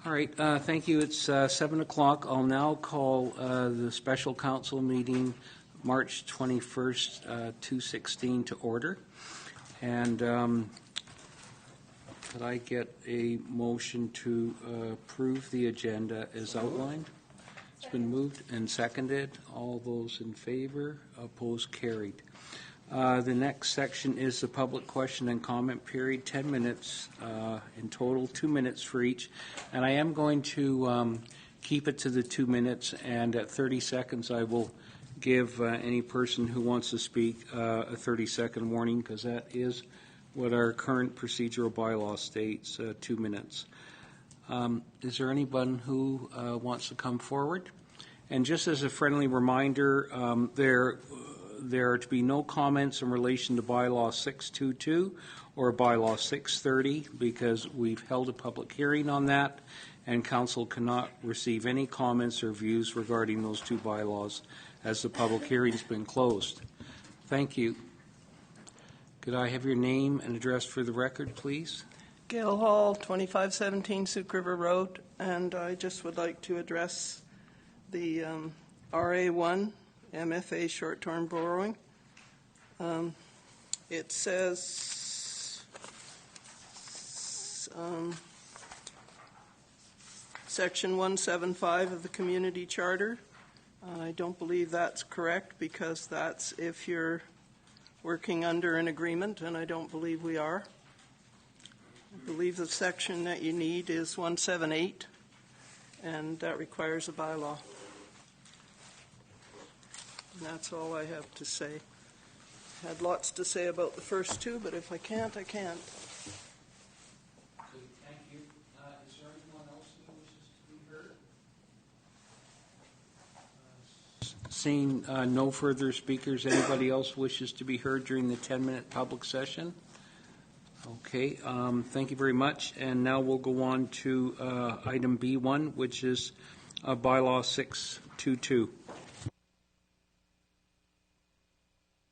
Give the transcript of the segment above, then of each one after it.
All right, thank you. It's 7 o'clock. I'll now call the special council meeting March 21st, 2016 to order. And could I get a motion to approve the agenda as outlined? It's been moved and seconded. All those in favor, opposed, carried. The next section is the public question and comment period, 10 minutes in total, 2 minutes for each. And I am going to keep it to the 2 minutes, and at 30 seconds I will give any person who wants to speak a 30-second warning, because that is what our current procedural bylaw states, 2 minutes. Is there anyone who wants to come forward? And just as a friendly reminder, there are to be no comments in relation to bylaw 622 or bylaw 630, because we've held a public hearing on that, and council cannot receive any comments or views regarding those two bylaws as the public hearing's been closed. Thank you. Could I have your name and address for the record, please? Gail Hall, 2517 Sooke River Road, and I just would like to address the RA1 MFA short-term borrowing. It says Section 175 of the Community Charter. I don't believe that's correct, because that's if you're working under an agreement, and I don't believe we are. I believe the section that you need is 178, and that requires a bylaw. And that's all I have to say. Had lots to say about the first two, but if I can't, I can't. Thank you. Is there anyone else who wishes to be heard? Seeing no further speakers, anybody else wishes to be heard during the 10-minute public session? Okay, thank you very much. And now we'll go on to item B1, which is bylaw 622.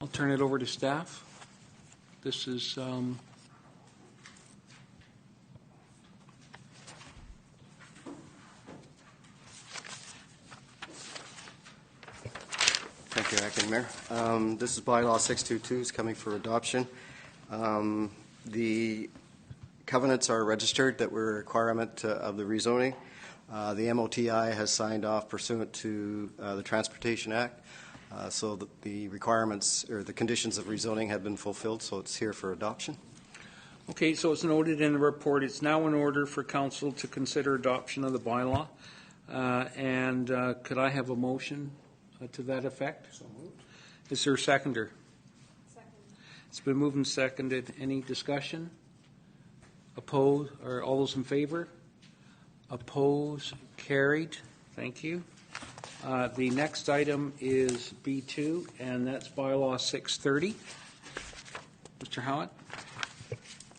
I'll turn it over to staff. This is Thank you, Acting Mayor. This is bylaw 622. It's coming for adoption. The covenants are registered that were a requirement of the rezoning. The MOTI has signed off pursuant to the Transportation Act. So the requirements or the conditions of rezoning have been fulfilled, so it's here for adoption. okay. So it's noted in the report. It's now in order for council to consider adoption of the bylaw. And could I have a motion to that effect? So moved. Is there a seconder? Second. It's been moved and seconded. Any discussion? Opposed? Or all those in favor? Opposed? Carried. Thank you. The next item is B2, and that's bylaw 630. Mr. Howitt?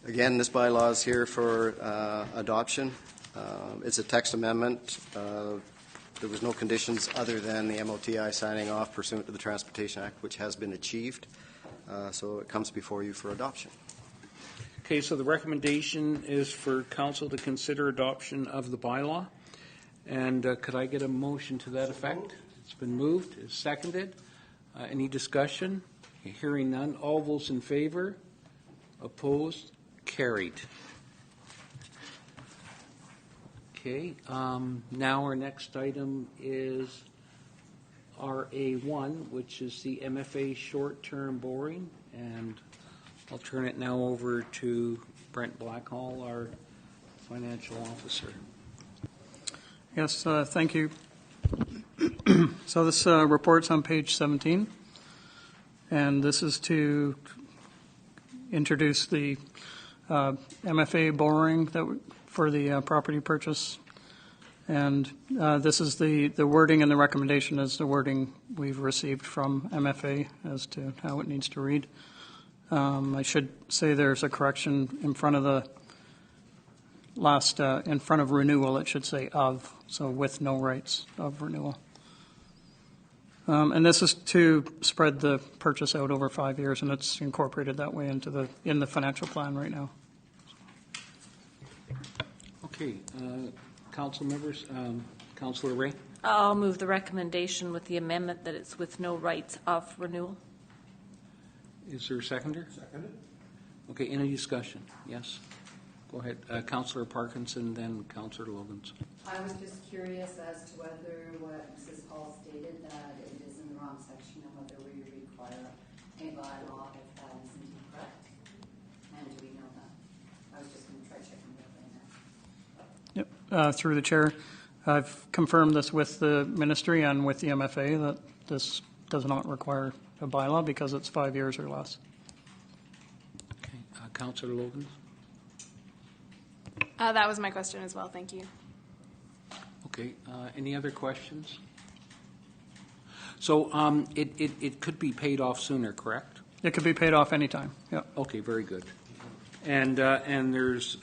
Again, this bylaw is here for adoption. It's a text amendment. There was no conditions other than the MOTI signing off pursuant to the Transportation Act, which has been achieved. So it comes before you for adoption. Okay, so the recommendation is for council to consider adoption of the bylaw. And could I get a motion to that effect? It's been moved. It's seconded. Any discussion? Hearing none. All those in favor? Opposed? Carried. Okay. Now our next item is RA1, which is the MFA short-term borrowing. And I'll turn it now over to Brent Blackhall, our financial officer. Yes, thank you. So this report's on page 17, and this is to introduce the MFA borrowing for the property purchase. And this is the wording, and the recommendation is the wording we've received from MFA as to how it needs to read. I should say there's a correction in front of the last, in front of renewal, it should say of, so with no rights of renewal. And this is to spread the purchase out over 5 years, and it's incorporated that way into in the financial plan right now. Okay. council members, Councillor Ray? I'll move the recommendation with the amendment that it's with no rights of renewal. Is there a seconder? Seconded. Okay, any discussion? Yes. Go ahead. Councillor Parkinson, then Councillor Lovins. I was just curious as to whether what Mrs. Hall stated, that it is in the wrong section, and whether we require a bylaw if that isn't correct. And do we know that? I was just going to try checking that right now. Yep. Through the chair, I've confirmed this with the ministry and with the MFA that this does not require a bylaw because it's 5 years or less. Okay, Councillor Lovins? That was my question as well. Thank you. Okay, any other questions? So it could be paid off sooner, correct? It could be paid off anytime. Yeah. Okay, very good. And there's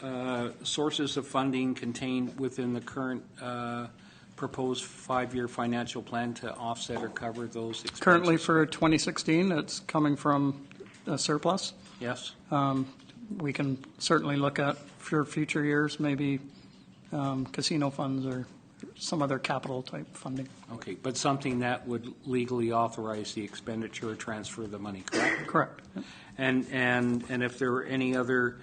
sources of funding contained within the current proposed 5-year financial plan to offset or cover those expenses? Currently for 2016, it's coming from a surplus. Yes. We can certainly look at for future years, maybe casino funds or some other capital type funding. Okay, but something that would legally authorize the expenditure or transfer of the money, correct? Correct. Yep. And if there were any other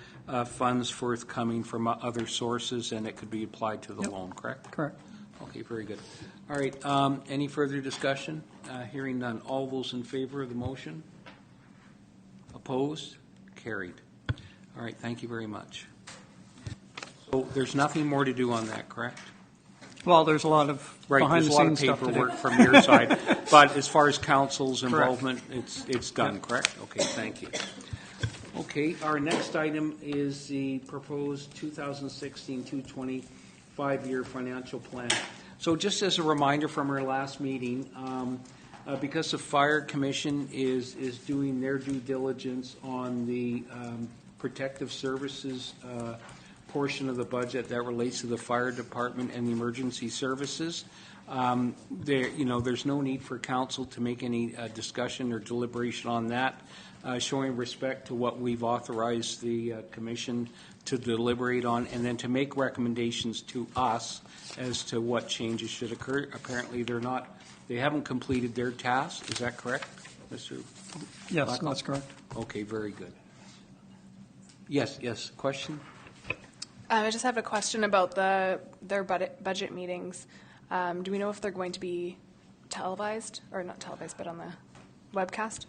funds forthcoming from other sources, then it could be applied to the loan, correct? Correct. Okay, very good. All right, any further discussion? Hearing none. All those in favor of the motion? Opposed? Carried. All right, thank you very much. So there's nothing more to do on that, correct? Well, there's a lot of Right, behind there's the a lot of scenes stuff to do. paperwork from your side, but as far as council's Correct. involvement, it's done, correct? Okay, thank you. Okay, our next item is the proposed 2016-220 5-year financial plan. So just as a reminder from our last meeting, because the Fire Commission is doing their due diligence on the protective services portion of the budget that relates to the fire department and the emergency services. There's no need for council to make any discussion or deliberation on that, showing respect to what we've authorized the commission to deliberate on and then to make recommendations to us as to what changes should occur. Apparently they haven't completed their task. Is that correct, Mr. Yes, Blackwell? that's correct. Okay, very good. Yes, question? I just have a question about their budget meetings. Do we know if they're going to be televised, or not televised, but on the webcast?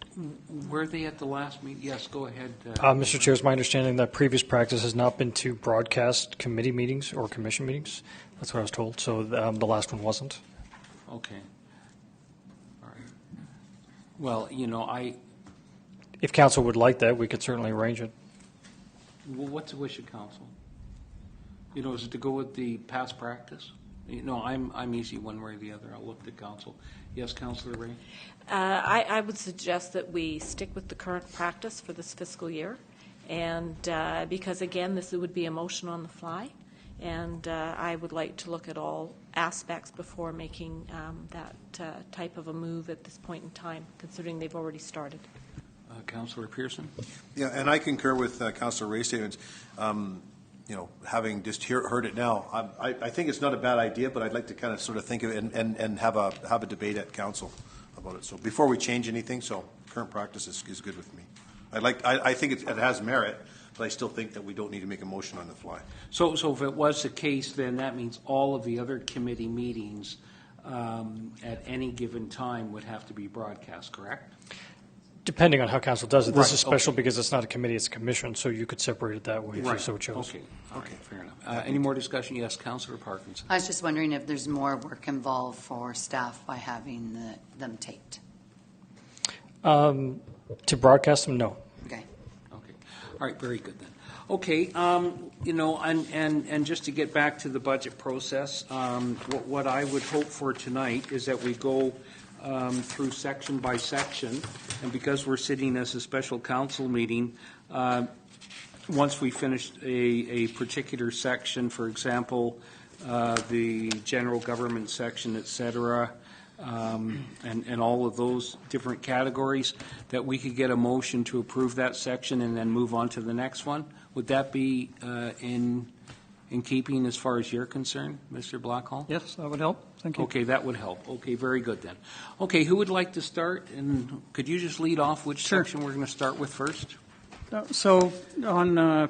Were they at the last meeting? Yes, go ahead. Mr. Chair, it's my understanding that previous practice has not been to broadcast committee meetings or commission meetings. That's what I was told. So the last one wasn't. Okay. All right. Well, If council would like that, we could certainly arrange it. what's the wish of council? Is it to go with the past practice? I'm easy one way or the other. I'll look to council. Yes, Councillor Ray? I would suggest that we stick with the current practice for this fiscal year, and because, again, this would be a motion on the fly, and I would like to look at all aspects before making that type of a move at this point in time, considering they've already started. Councillor Pearson? Yeah, and I concur with Councillor Ray's statements. Having just heard it now, I think it's not a bad idea, but I'd like to kind of sort of think of it and have a debate at council about it. So before we change anything, current practice is good with me. I think it has merit, but I still think that we don't need to make a motion on the fly. So if it was the case, then that means all of the other committee meetings at any given time would have to be broadcast, correct? Depending on how council does it. This Right, is special okay. because it's not a committee, it's a commission, so you could separate it that way if you Right. so chose. Okay, fair enough. Any more discussion? Yes, Councillor Parkinson. I was just wondering if there's more work involved for staff by having them taped. To broadcast them, no. Okay. Okay. All right, very good then. Okay, and just to get back to the budget process, what I would hope for tonight is that we go through section by section, and because we're sitting as a special council meeting, once we finish a particular section, for example, the general government section, et cetera, and all of those different categories, that we could get a motion to approve that section and then move on to the next one. Would that be in in keeping as far as you're concerned, Mr. Blackhall? Yes, that would help. Thank you. Okay, that would help. Okay, very good then. Okay, who would like to start? And could you just lead off which Sure. section we're going to start with first? So on the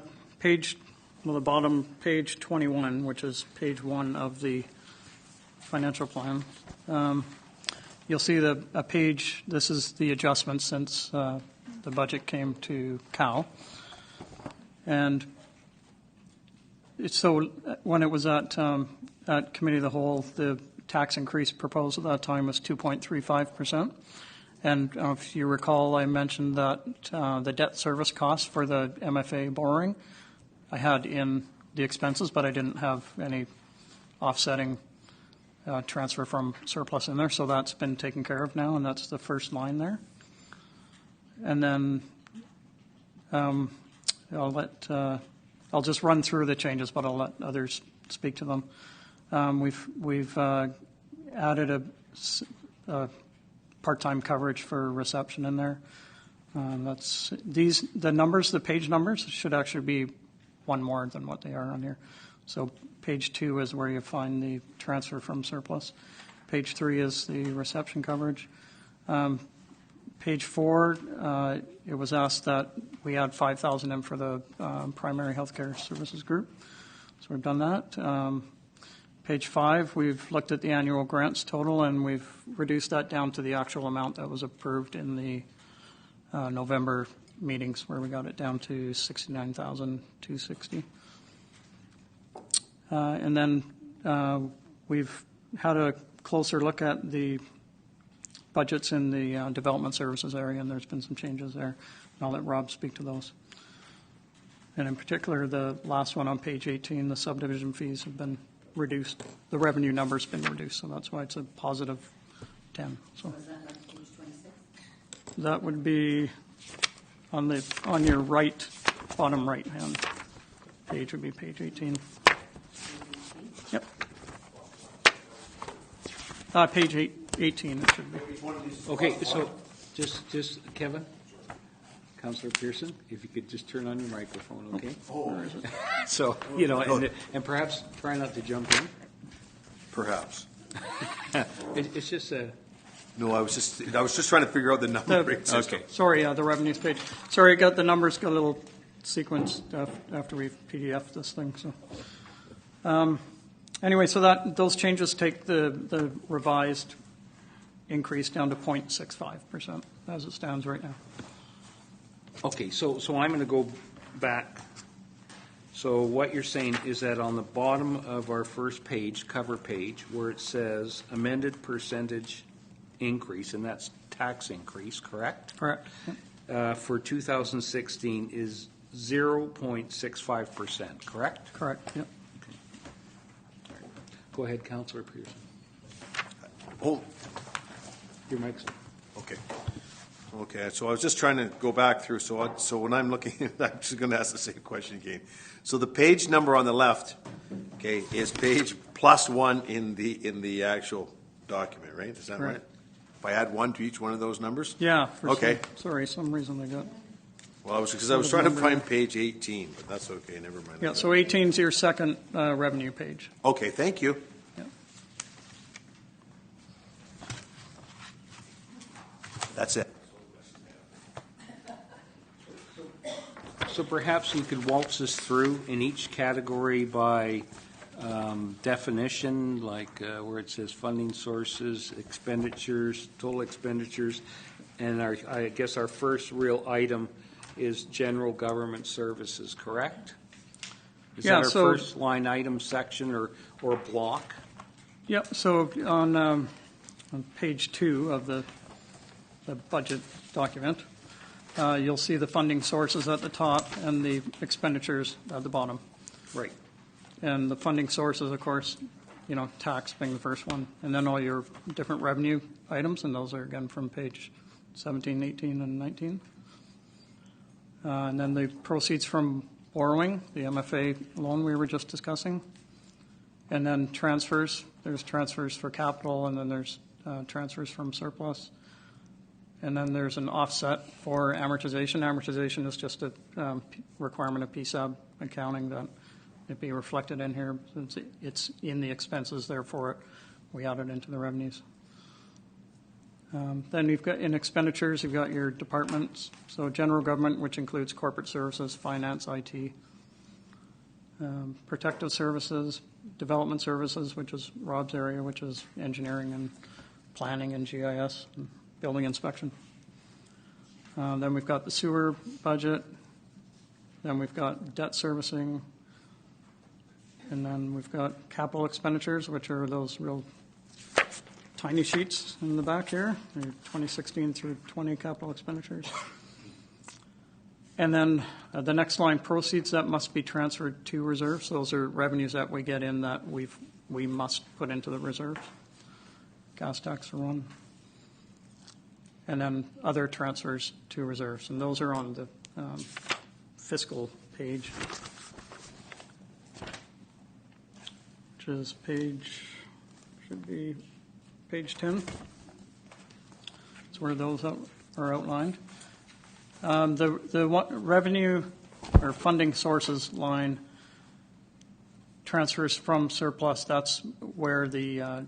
bottom, page 21, which is page 1 of the financial plan, you'll see a page, this is the adjustment since the budget came to Cal. And so when it was at Committee of the Whole, the tax increase proposed at that time was 2.35%. And if you recall, I mentioned that the debt service costs for the MFA borrowing, I had in the expenses, but I didn't have any offsetting transfer from surplus in there. So that's been taken care of now, and that's the first line there. And then I'll just run through the changes, but I'll let others speak to them. We've added a part-time coverage for reception in there. The numbers, the page numbers should actually be one more than what they are on here. So page 2 is where you find the transfer from surplus. Page 3 is the reception coverage. Page 4, it was asked that we add 5,000 in for the primary healthcare services group. So we've done that. Page 5, we've looked at the annual grants total, and we've reduced that down to the actual amount that was approved in the November meetings, where we got it down to $69,260. And then we've had a closer look at the budgets in the development services area, and there's been some changes there. And I'll let Rob speak to those. And in particular, the last one on page 18, the subdivision fees have been reduced. The revenue number's been reduced, so that's why it's a positive 10. So Was that like page 26? that would be on your right, bottom right-hand page would be page 18. Yep. Page 18 it should be. Okay, so just Kevin, Councillor Pearson, if you could just turn on your microphone, okay? Oh, So, and perhaps try not to jump in. perhaps. It's just a, No, I was just trying to figure out the numbering system. okay. Sorry, the revenues page. Sorry, the numbers got a little sequenced after we've PDF'd this thing. So anyway, so those changes take the revised increase down to 0.65% as it stands right now. Okay, so I'm going to go back. So what you're saying is that on the bottom of our first page, cover page, where it says amended percentage increase, and that's tax increase, correct? Correct. For 2016 is 0.65%, correct? Correct. Yep. Go ahead, Councillor Pearson. Oh, Your mic's. okay. So I was just trying to go back through. So when I'm looking, I'm just going to ask the same question again. So the page number on the left, okay, is page +1 in the actual document, right? Is that Correct. right? If I add 1 to each one of those numbers? Yeah. Okay. Some reason I got. Well, I was trying to find page 18, but that's okay. Never mind. Yeah. So 18 is your second revenue page. Okay. Thank you. Yeah. That's it. So perhaps you could waltz us through in each category by definition, like where it says funding sources, expenditures, total expenditures, and I guess our first real item is general government services, correct? Is Yeah, that our so- first line item section or block? Yep. So on page 2 of the budget document, you'll see the funding sources at the top and the expenditures at the bottom. Right. And the funding sources, of course, tax being the first one, and then all your different revenue items, and those are again from page 17, 18, and 19. And then the proceeds from borrowing, the MFA loan we were just discussing. And then transfers, there's transfers for capital, and then there's transfers from surplus. And then there's an offset for amortization. Amortization is just a requirement of PSAB accounting that it be reflected in here since it's in the expenses, therefore we add it into the revenues. Then you've got, in expenditures, you've got your departments. So general government, which includes corporate services, finance, IT, protective services, development services, which is Rob's area, which is engineering and planning and GIS, and building inspection. Then we've got the sewer budget. Then we've got debt servicing. And then we've got capital expenditures, which are those real tiny sheets in the back here, 2016 through 20 capital expenditures. And then the next line, proceeds that must be transferred to reserves. Those are revenues that we get in that we must put into the reserves. Gas tax for one. And then other transfers to reserves. And those are on the fiscal page, which is should be page 10. That's where those are outlined. The revenue or funding sources line transfers from surplus. That's where the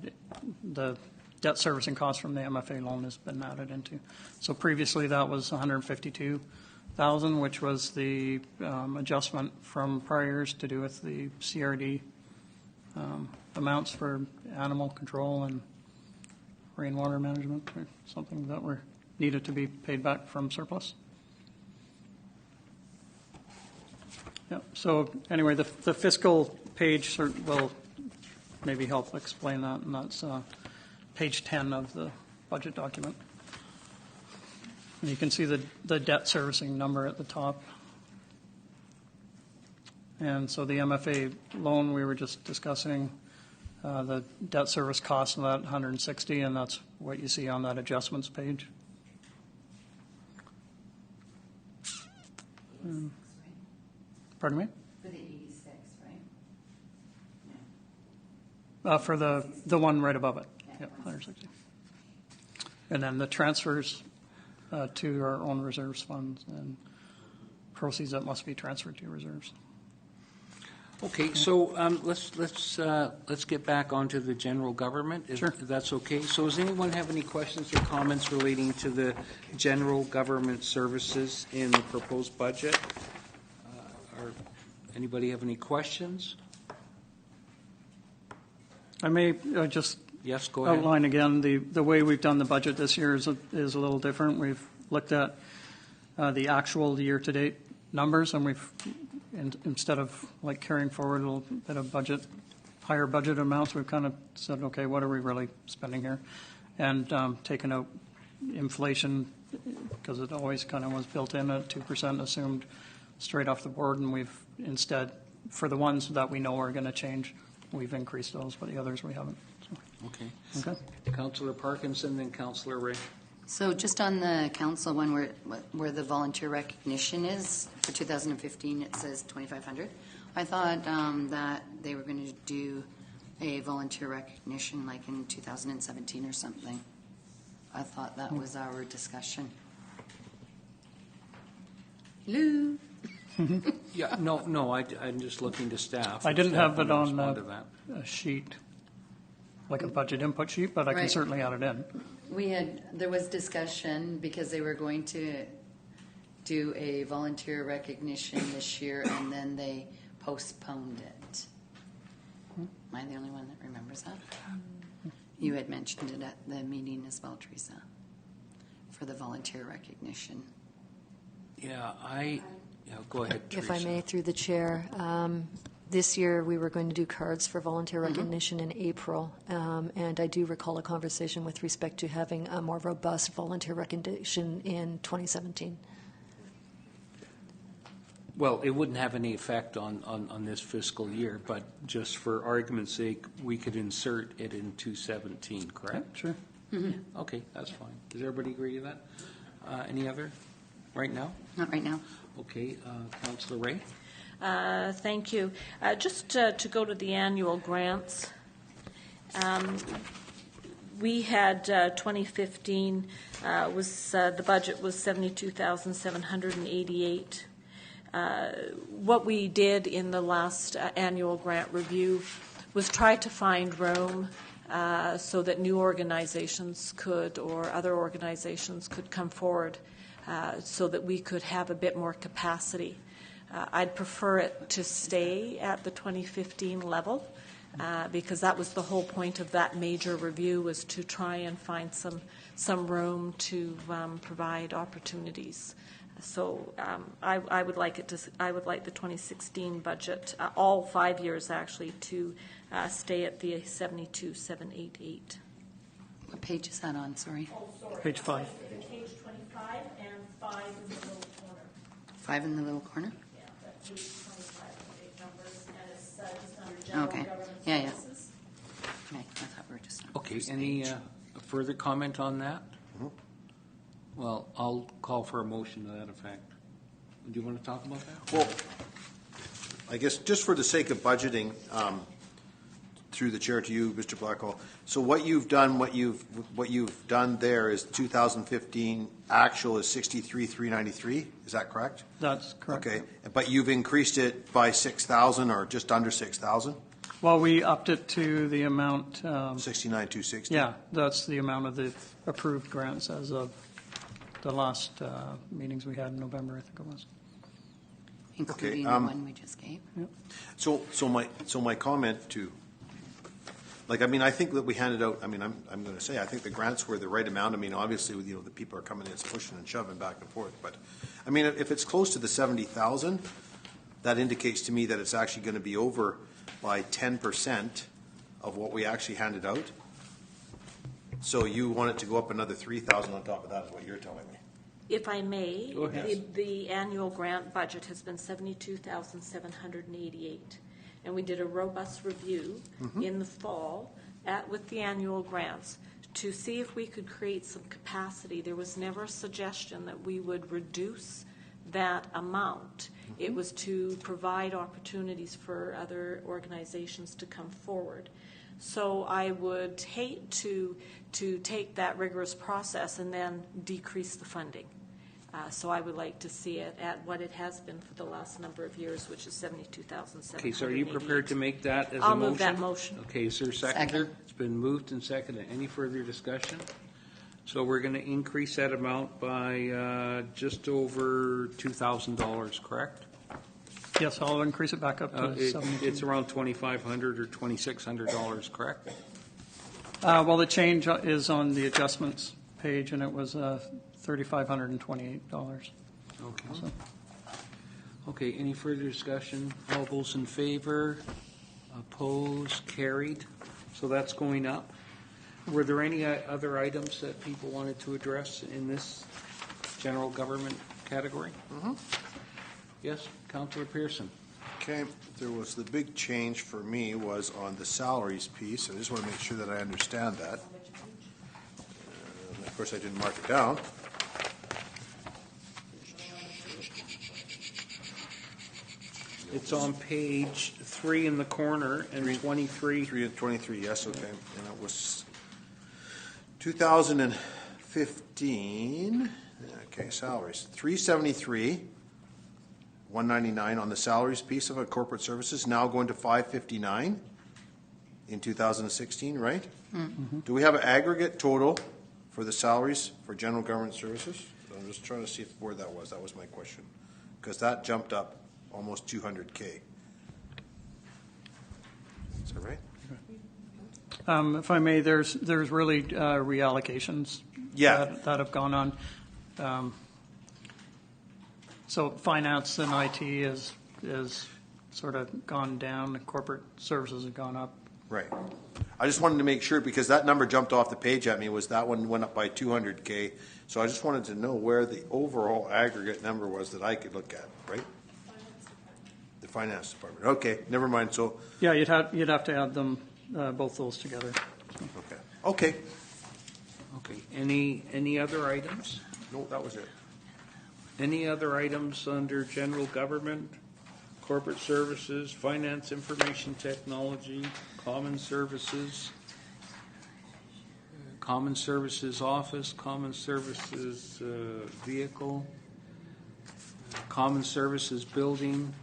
debt servicing cost from the MFA loan has been added into. So previously that was $152,000, which was the adjustment from prior years to do with the CRD amounts for animal control and rainwater management, or something that were needed to be paid back from surplus. Yep. So anyway, the fiscal page will maybe help explain that, and that's page 10 of the budget document. And you can see the debt servicing number at the top. And so the MFA loan we were just discussing, the debt service cost of that $160, and that's what you see on that adjustments page. Pardon me? For the 86, right? No. For the one right above it. Yeah, Yep, 160. And then the transfers to our own reserves funds and proceeds that must be transferred to reserves. Okay, so let's get back onto the general government, if Sure. that's okay. So does anyone have any questions or comments relating to the general government services in the proposed budget? Or anybody have any questions? I may just Yes, go ahead. outline again, the way we've done the budget this year is a little different. We've looked at the actual year-to-date numbers, and we've, instead of like carrying forward a little bit of higher budget amounts, we've kind of said, okay, what are we really spending here? And taken out inflation, because it always kind of was built in at 2% assumed straight off the board, and we've instead, for the ones that we know are going to change, we've increased those, but the others we haven't. Okay. Okay. Councillor Parkinson, then Councillor Ray. So just on the council one where the volunteer recognition is, for 2015 it says 2,500. I thought that they were going to do a volunteer recognition like in 2017 or something. I thought that was our discussion. Lou? Yeah, no, I'm just looking to staff. I didn't Staff have it want to on respond to that. a sheet, like a budget input sheet, but I can Right. certainly add it in. There was discussion because they were going to do a volunteer recognition this year and then they postponed it. Am I the only one that remembers that? You had mentioned it at the meeting as well, Teresa, for the volunteer recognition. Yeah, go ahead, If I Teresa. may, through the chair, this year we were going to do cards for volunteer recognition in April, and I do recall a conversation with respect to having a more robust volunteer recognition in 2017. Well, it wouldn't have any effect on this fiscal year, but just for argument's sake, we could insert it in 2017, correct? Sure. Okay, that's fine. Does everybody agree to that? Any other, right now? Not right now. Okay, Councillor Ray? Thank you. Just to go to the annual grants, we had 2015 was the budget was $72,788. what we did in the last annual grant review was try to find room so that new organizations could, or other organizations could come forward so that we could have a bit more capacity. I'd prefer it to stay at the 2015 level because that was the whole point of that major review, was to try and find some room to provide opportunities. So I would like it to. I would like the 2016 budget, all 5 years actually, to stay at the 72,788. What page is that on, sorry? Oh, sorry. Page 5. Page 25 and 5 in the little corner. 5 in the little corner? Yeah, that's page 25 page numbers, and it's just under general Okay. government Yeah. services. Okay, I thought we were just on the Okay, first any page. further comment on that? Well, I'll call for a motion to that effect. Do you want to talk about that? Well, I guess just for the sake of budgeting, through the chair to you, Mr. Blackwell. So what you've done there is 2015 actual is 63,393. Is that correct? That's correct. Okay, but you've increased it by 6,000 or just under 6,000. Well, we upped it to the amount, 69,260. yeah, that's the amount of the approved grants as of the last meetings we had in November, I think it was. Including the one we just gave? So my comment to, like, I mean, I think that we handed out, I mean, I'm going to say, I think the grants were the right amount. I mean, obviously, you know, the people are coming in, it's pushing and shoving back and forth. But, I mean, if it's close to the 70,000, that indicates to me that it's actually going to be over by 10% of what we actually handed out. So you want it to go up another 3,000 on top of that is what you're telling me. If I may, Go ahead. the annual grant budget has been 72,788. And we did a robust review in the fall with the annual grants to see if we could create some capacity. There was never a suggestion that we would reduce that amount. It was to provide opportunities for other organizations to come forward. So I would hate to take that rigorous process and then decrease the funding. So I would like to see it at what it has been for the last number of years, which is 72,788. Okay, so are you prepared to make that as a motion? I'll move that motion. Okay, is there a seconder? Second. It's been moved and seconded. Any further discussion? So we're going to increase that amount by just over $2,000, correct? Yes, I'll increase it back up to 72. It's around $2,500 or $2,600, correct? Well, the change is on the adjustments page, and it was $3,528. Okay. Okay, any further discussion? All those in favor? Opposed? Carried? So that's going up. Were there any other items that people wanted to address in this general government category? Yes, Councillor Pearson. Okay, there was the big change for me was on the salaries piece. I just want to make sure that I understand that. Of course, I didn't mark it down. It's on page 3 in the corner and 23. 3 and 23, yes, okay. And it was 2015, okay, salaries. 373, 199 on the salaries piece of corporate services, now going to 559 in 2016, right? Do we have an aggregate total for the salaries for general government services? I'm just trying to see where that was. That was my question. Because that jumped up almost 200K. Is that right? If I may, there's really reallocations that have gone on. So finance and IT is sort of gone down. Corporate services have gone up. Right. I just wanted to make sure, because that number jumped off the page at me, was that one went up by 200K. So I just wanted to know where the overall aggregate number was that I could look at, right? The finance department. Okay, never mind. So Yeah, you'd have to add them, both those together. okay. Okay, any other items? No, that was it. Any other items under general government, corporate services, finance, information technology, common services office, common services vehicle, Common Services Building.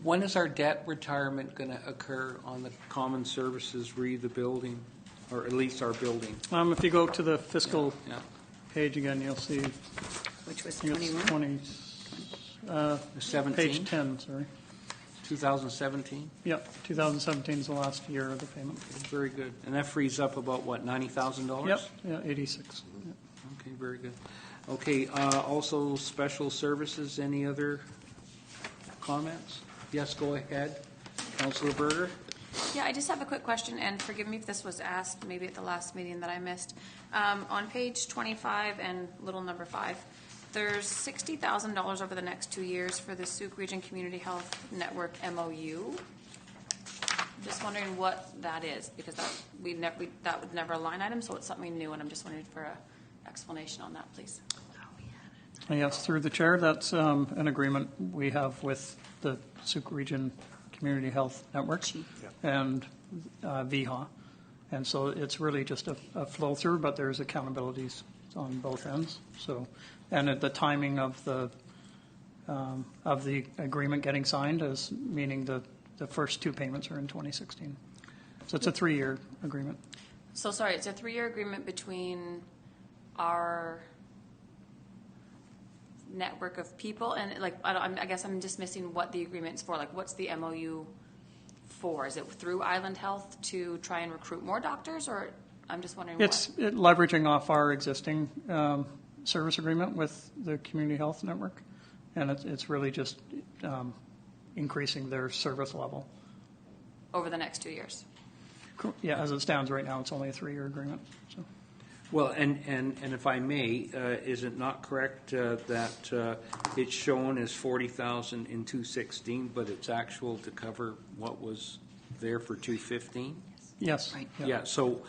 When is our debt retirement going to occur on the Common Services the building, or at least our building? If you go to the fiscal Yeah. page again, you'll see Which was it's 21? 17? Page 10, sorry. 2017? Yep, 2017 is the last year of the payment. Very good. And that frees up about, what, $90,000? Yep, yeah, 86. Yep. Okay, very good. Okay, also special services, any other comments? Yes, go ahead. Councillor Berger? Yeah, I just have a quick question, and forgive me if this was asked maybe at the last meeting that I missed. On page 25 and little number 5, there's $60,000 over the next 2 years for the Sooke Region Community Health Network MOU. Just wondering what that is, because that was never a line item, so it's something new, and I'm just wondering for an explanation on that, please. Yes, through the chair, that's an agreement we have with the Sooke Region Community Health Network and VHA. And so it's really just a flow through, but there's accountabilities on both ends. So, and at the timing of the agreement getting signed is meaning the first 2 payments are in 2016. So it's a 3-year agreement. So sorry, it's a 3-year agreement between our network of people, and like I guess I'm just missing what the agreement's for. Like, what's the MOU for? Is it through Island Health to try and recruit more doctors, or I'm just wondering? It's leveraging off our existing service agreement with the Community Health Network, and it's really just increasing their service level over the next 2 years. Yeah, as it stands right now, it's only a 3-year agreement. So. Well, and if I may, is it not correct that it's shown as $40,000 in 2016, but it's actual to cover what was there for 2015? Yes. Right. Yeah. So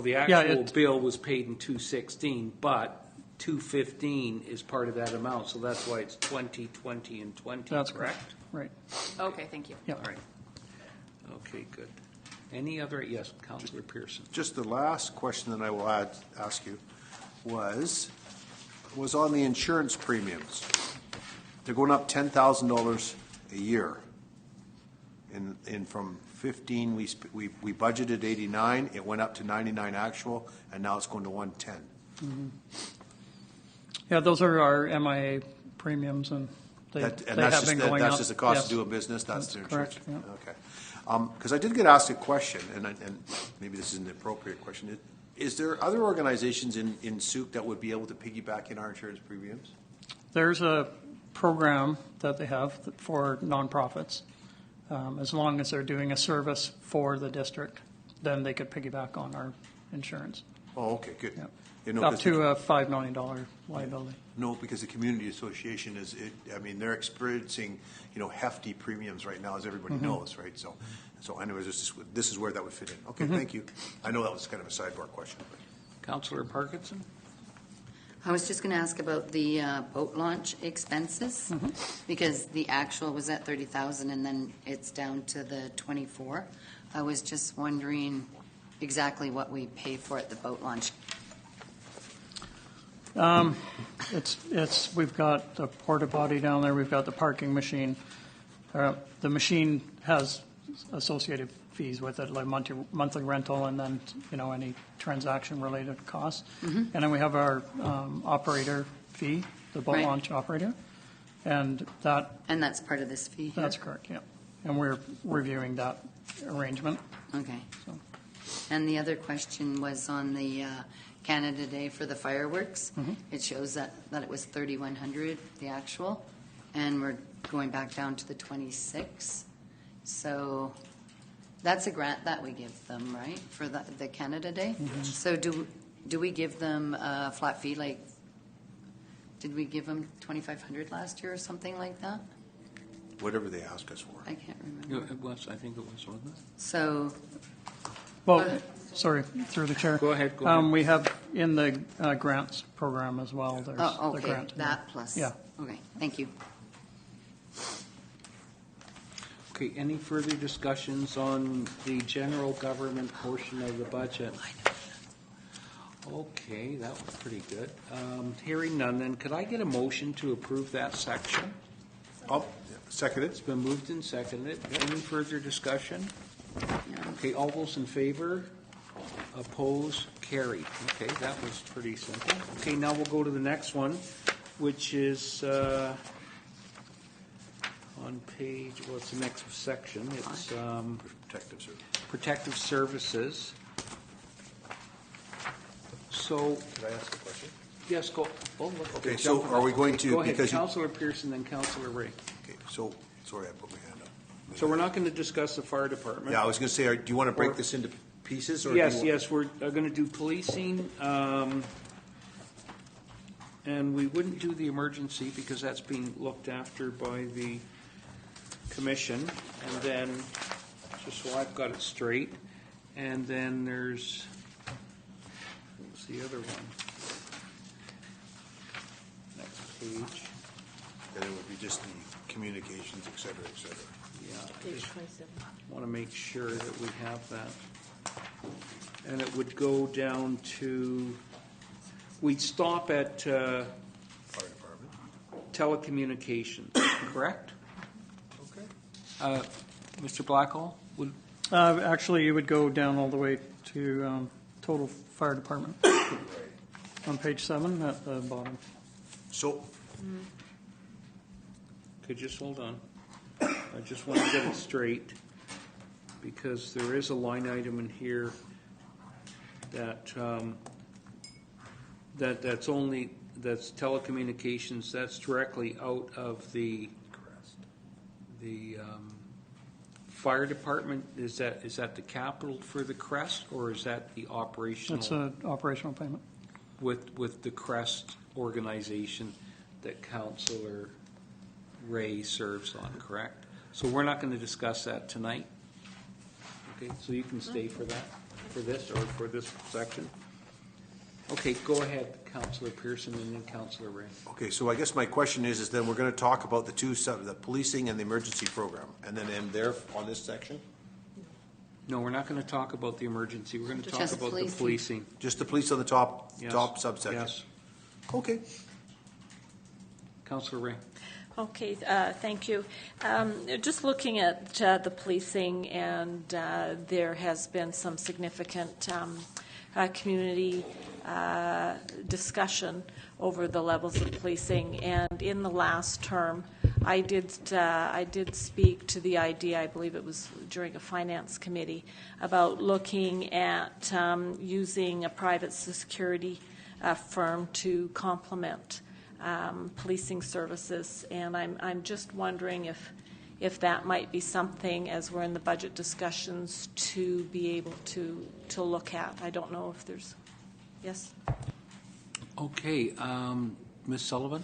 the actual bill was paid in 2016, but 2015 is part of that amount, so that's why it's 20, 20, and 20. That's correct. Right. Okay, thank you. Yeah. All right. Okay, good. Any other? Yes, Councillor Pearson. Just the last question that I will ask you was on the insurance premiums. They're going up $10,000 a year. In from 15, we budgeted 89. It went up to 99 actual, and now it's going to 110. Mm-hmm. Yeah, those are our MIA premiums, and they have been going up. That's just the cost Yes. of doing business. That's their insurance. Correct. Yeah. Okay. Because I did get asked a question, and maybe this isn't an appropriate question. Is there other organizations in Sooke that would be able to piggyback in our insurance premiums? There's a program that they have for nonprofits. As long as they're doing a service for the district, then they could piggyback on our insurance. Oh, okay, good. Yeah. You know, Up to a $5 million liability. No, because the community association they're experiencing, hefty premiums right now, as everybody knows, right? So anyways, this is where that would fit in. Okay, thank you. I know that was kind of a sidebar question. Councillor Parkinson? I was just going to ask about the boat launch expenses, because the actual was at 30,000 and then it's down to the 24. I was just wondering exactly what we pay for at the boat launch. We've got the porta potty down there. We've got the parking machine. The machine has associated fees with it, like monthly rental, and then any transaction-related costs. And then we have our operator fee, the boat launch operator, and that's part of this fee here? That's correct. Yeah, and we're reviewing that arrangement. Okay. So. And the other question was on the Canada Day for the fireworks. It shows that it was 3,100, the actual, and we're going back down to the 26. So that's a grant that we give them, right, for the Canada Day? So do we give them a flat fee? Like, did we give them 2,500 last year or something like that? Whatever they ask us for. I can't remember. It was, I think it was, wasn't it? So, Well, sorry, through the chair. Go ahead. We have in the grants program as well. There's okay, the grant. that plus. Yeah. Okay, thank you. Okay, any further discussions on the general government portion of the budget? Okay, that was pretty good. Hearing none, then could I get a motion to approve that section? Oh, second It's it. been moved and seconded. Any further discussion? Okay, all those in favor? Oppose? Carried. Okay, that was pretty simple. Okay, now we'll go to the next one, which is on page, what's the next section? It's Protective service. protective services. So, Can I ask a question? yes, go. Oh, look, Okay, so are we going to, Go ahead, because you, Councillor Pearson, then Councillor Ray. okay, so, sorry, I put my hand up. So we're not going to discuss the fire department. Yeah, I was going to say, do you want to break Or- this into pieces? Or do you Yes, want- yes, we're going to do policing, and we wouldn't do the emergency because that's being looked after by the commission. And then, just so I've got it straight, and then there's, what's the other one? Next page. Then it would be just the communications, et cetera, et cetera. Yeah, just want to make sure that we have that. And it would go down to, we'd stop at Fire department. telecommunications, correct? Okay. Mr. Blackhall? Would, Actually, you would go down all the way to total fire department on page 7 at the bottom. So, okay, just hold on. I just want to get it straight, because there is a line item in here that, that's telecommunications, that's directly out of the fire department. Is that the capital for the crest, or is that the operational? It's an operational payment. With the crest organization that Councillor Ray serves on, correct? So we're not going to discuss that tonight? Okay, so you can stay for that, for this, or for this section? Okay, go ahead, Councillor Pearson, and then Councillor Ray. okay, so I guess my question is then we're going to talk about the policing and the emergency program, and then end there on this section? No, we're not going to talk about the emergency. We're going to talk Just about the policing. policing. Just the police on the top, Yes. top subsection? Yes. Okay. Councillor Ray. Okay, thank you. Just looking at the policing, and there has been some significant community discussion over the levels of policing. And in the last term, I did speak to the idea, I believe it was during a finance committee, about looking at using a private security firm to complement policing services, and I'm just wondering if that might be something, as we're in the budget discussions, to be able to look at. I don't know if there's, yes? Okay, Ms. Sullivan?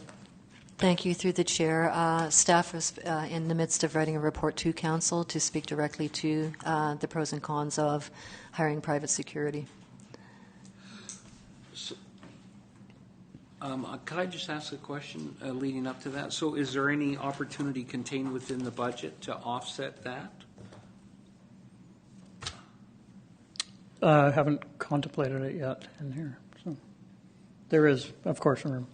Thank you. Through the chair, staff is in the midst of writing a report to council to speak directly to the pros and cons of hiring private security. Could I just ask a question leading up to that? So is there any opportunity contained within the budget to offset that? I haven't contemplated it yet in here. So there is, of course, room.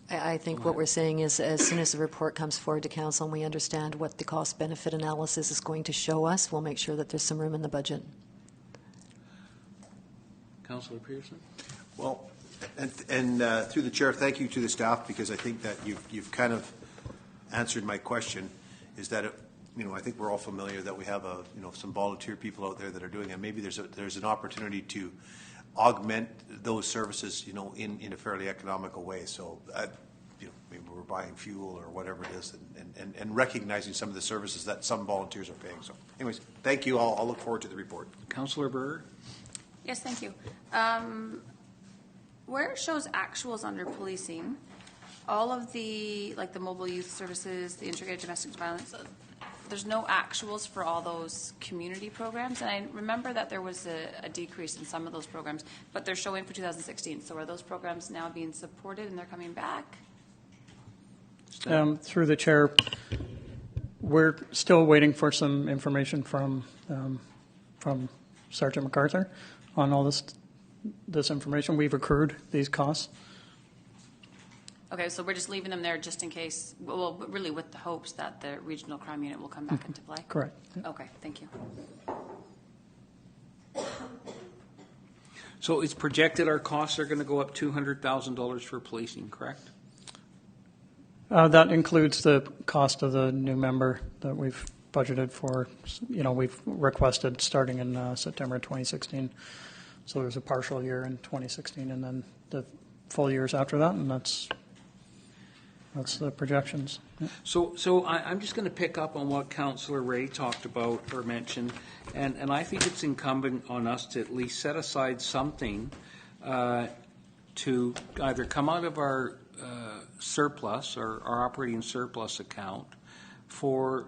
I think what we're saying is as soon as the report comes forward to council and we understand what the cost-benefit analysis is going to show us, we'll make sure that there's some room in the budget. Councillor Pearson? Well, and through the chair, thank you to the staff, because I think that you've kind of answered my question, is that, I think we're all familiar that we have some volunteer people out there that are doing it. Maybe there's an opportunity to augment those services, in a fairly economical way. So, maybe we're buying fuel or whatever it is, and recognizing some of the services that some volunteers are paying. So, anyways, thank you. I'll look forward to the report. Councillor Burr? Yes, thank you. Where it shows actuals under policing, all of the mobile youth services, the integrated domestic violence, there's no actuals for all those community programs. And I remember that there was a decrease in some of those programs, but they're showing for 2016. So are those programs now being supported and they're coming back? Through the chair, we're still waiting for some information from Sergeant MacArthur on all this this information. We've accrued these costs. Okay, so we're just leaving them there just in case, well, really with the hopes that the regional crime unit will come back into play? Correct. Okay, thank you. So it's projected our costs are going to go up $200,000 for policing, correct? That includes the cost of the new member that we've budgeted for. We've requested starting in September 2016. So there's a partial year in 2016 and then the full years after that, and that's the projections. Yeah. So I'm just going to pick up on what Councillor Ray talked about or mentioned, and I think it's incumbent on us to at least set aside something to either come out of our surplus or our operating surplus account for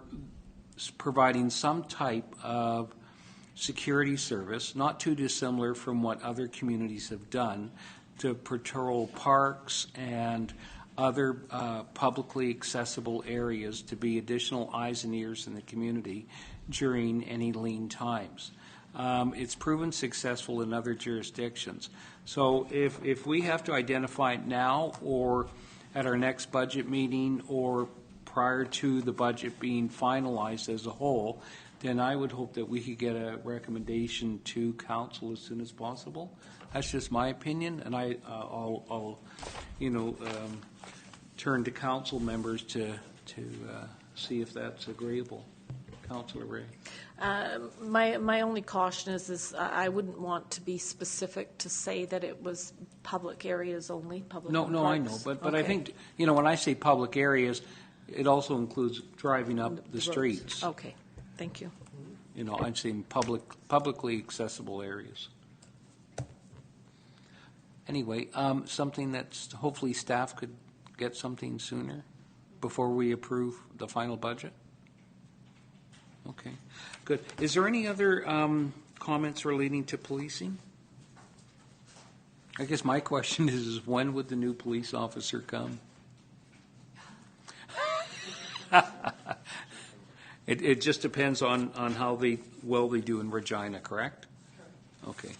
providing some type of security service, not too dissimilar from what other communities have done, to patrol parks and other publicly accessible areas to be additional eyes and ears in the community during any lean times. It's proven successful in other jurisdictions. So if we have to identify it now or at our next budget meeting or prior to the budget being finalized as a whole, then I would hope that we could get a recommendation to council as soon as possible. That's just my opinion, and I'll turn to council members to see if that's agreeable. Councillor Ray. My only caution is I wouldn't want to be specific to say that it was public areas only. No, I know, but okay. I think when I say public areas, it also includes driving up the streets. Okay, thank you. I'm saying publicly accessible areas. Anyway, something that's hopefully staff could get something sooner before we approve the final budget. Okay, good. Is there any other comments relating to policing? I guess my question is when would the new police officer come? It just depends on how they do in Regina, correct? Okay.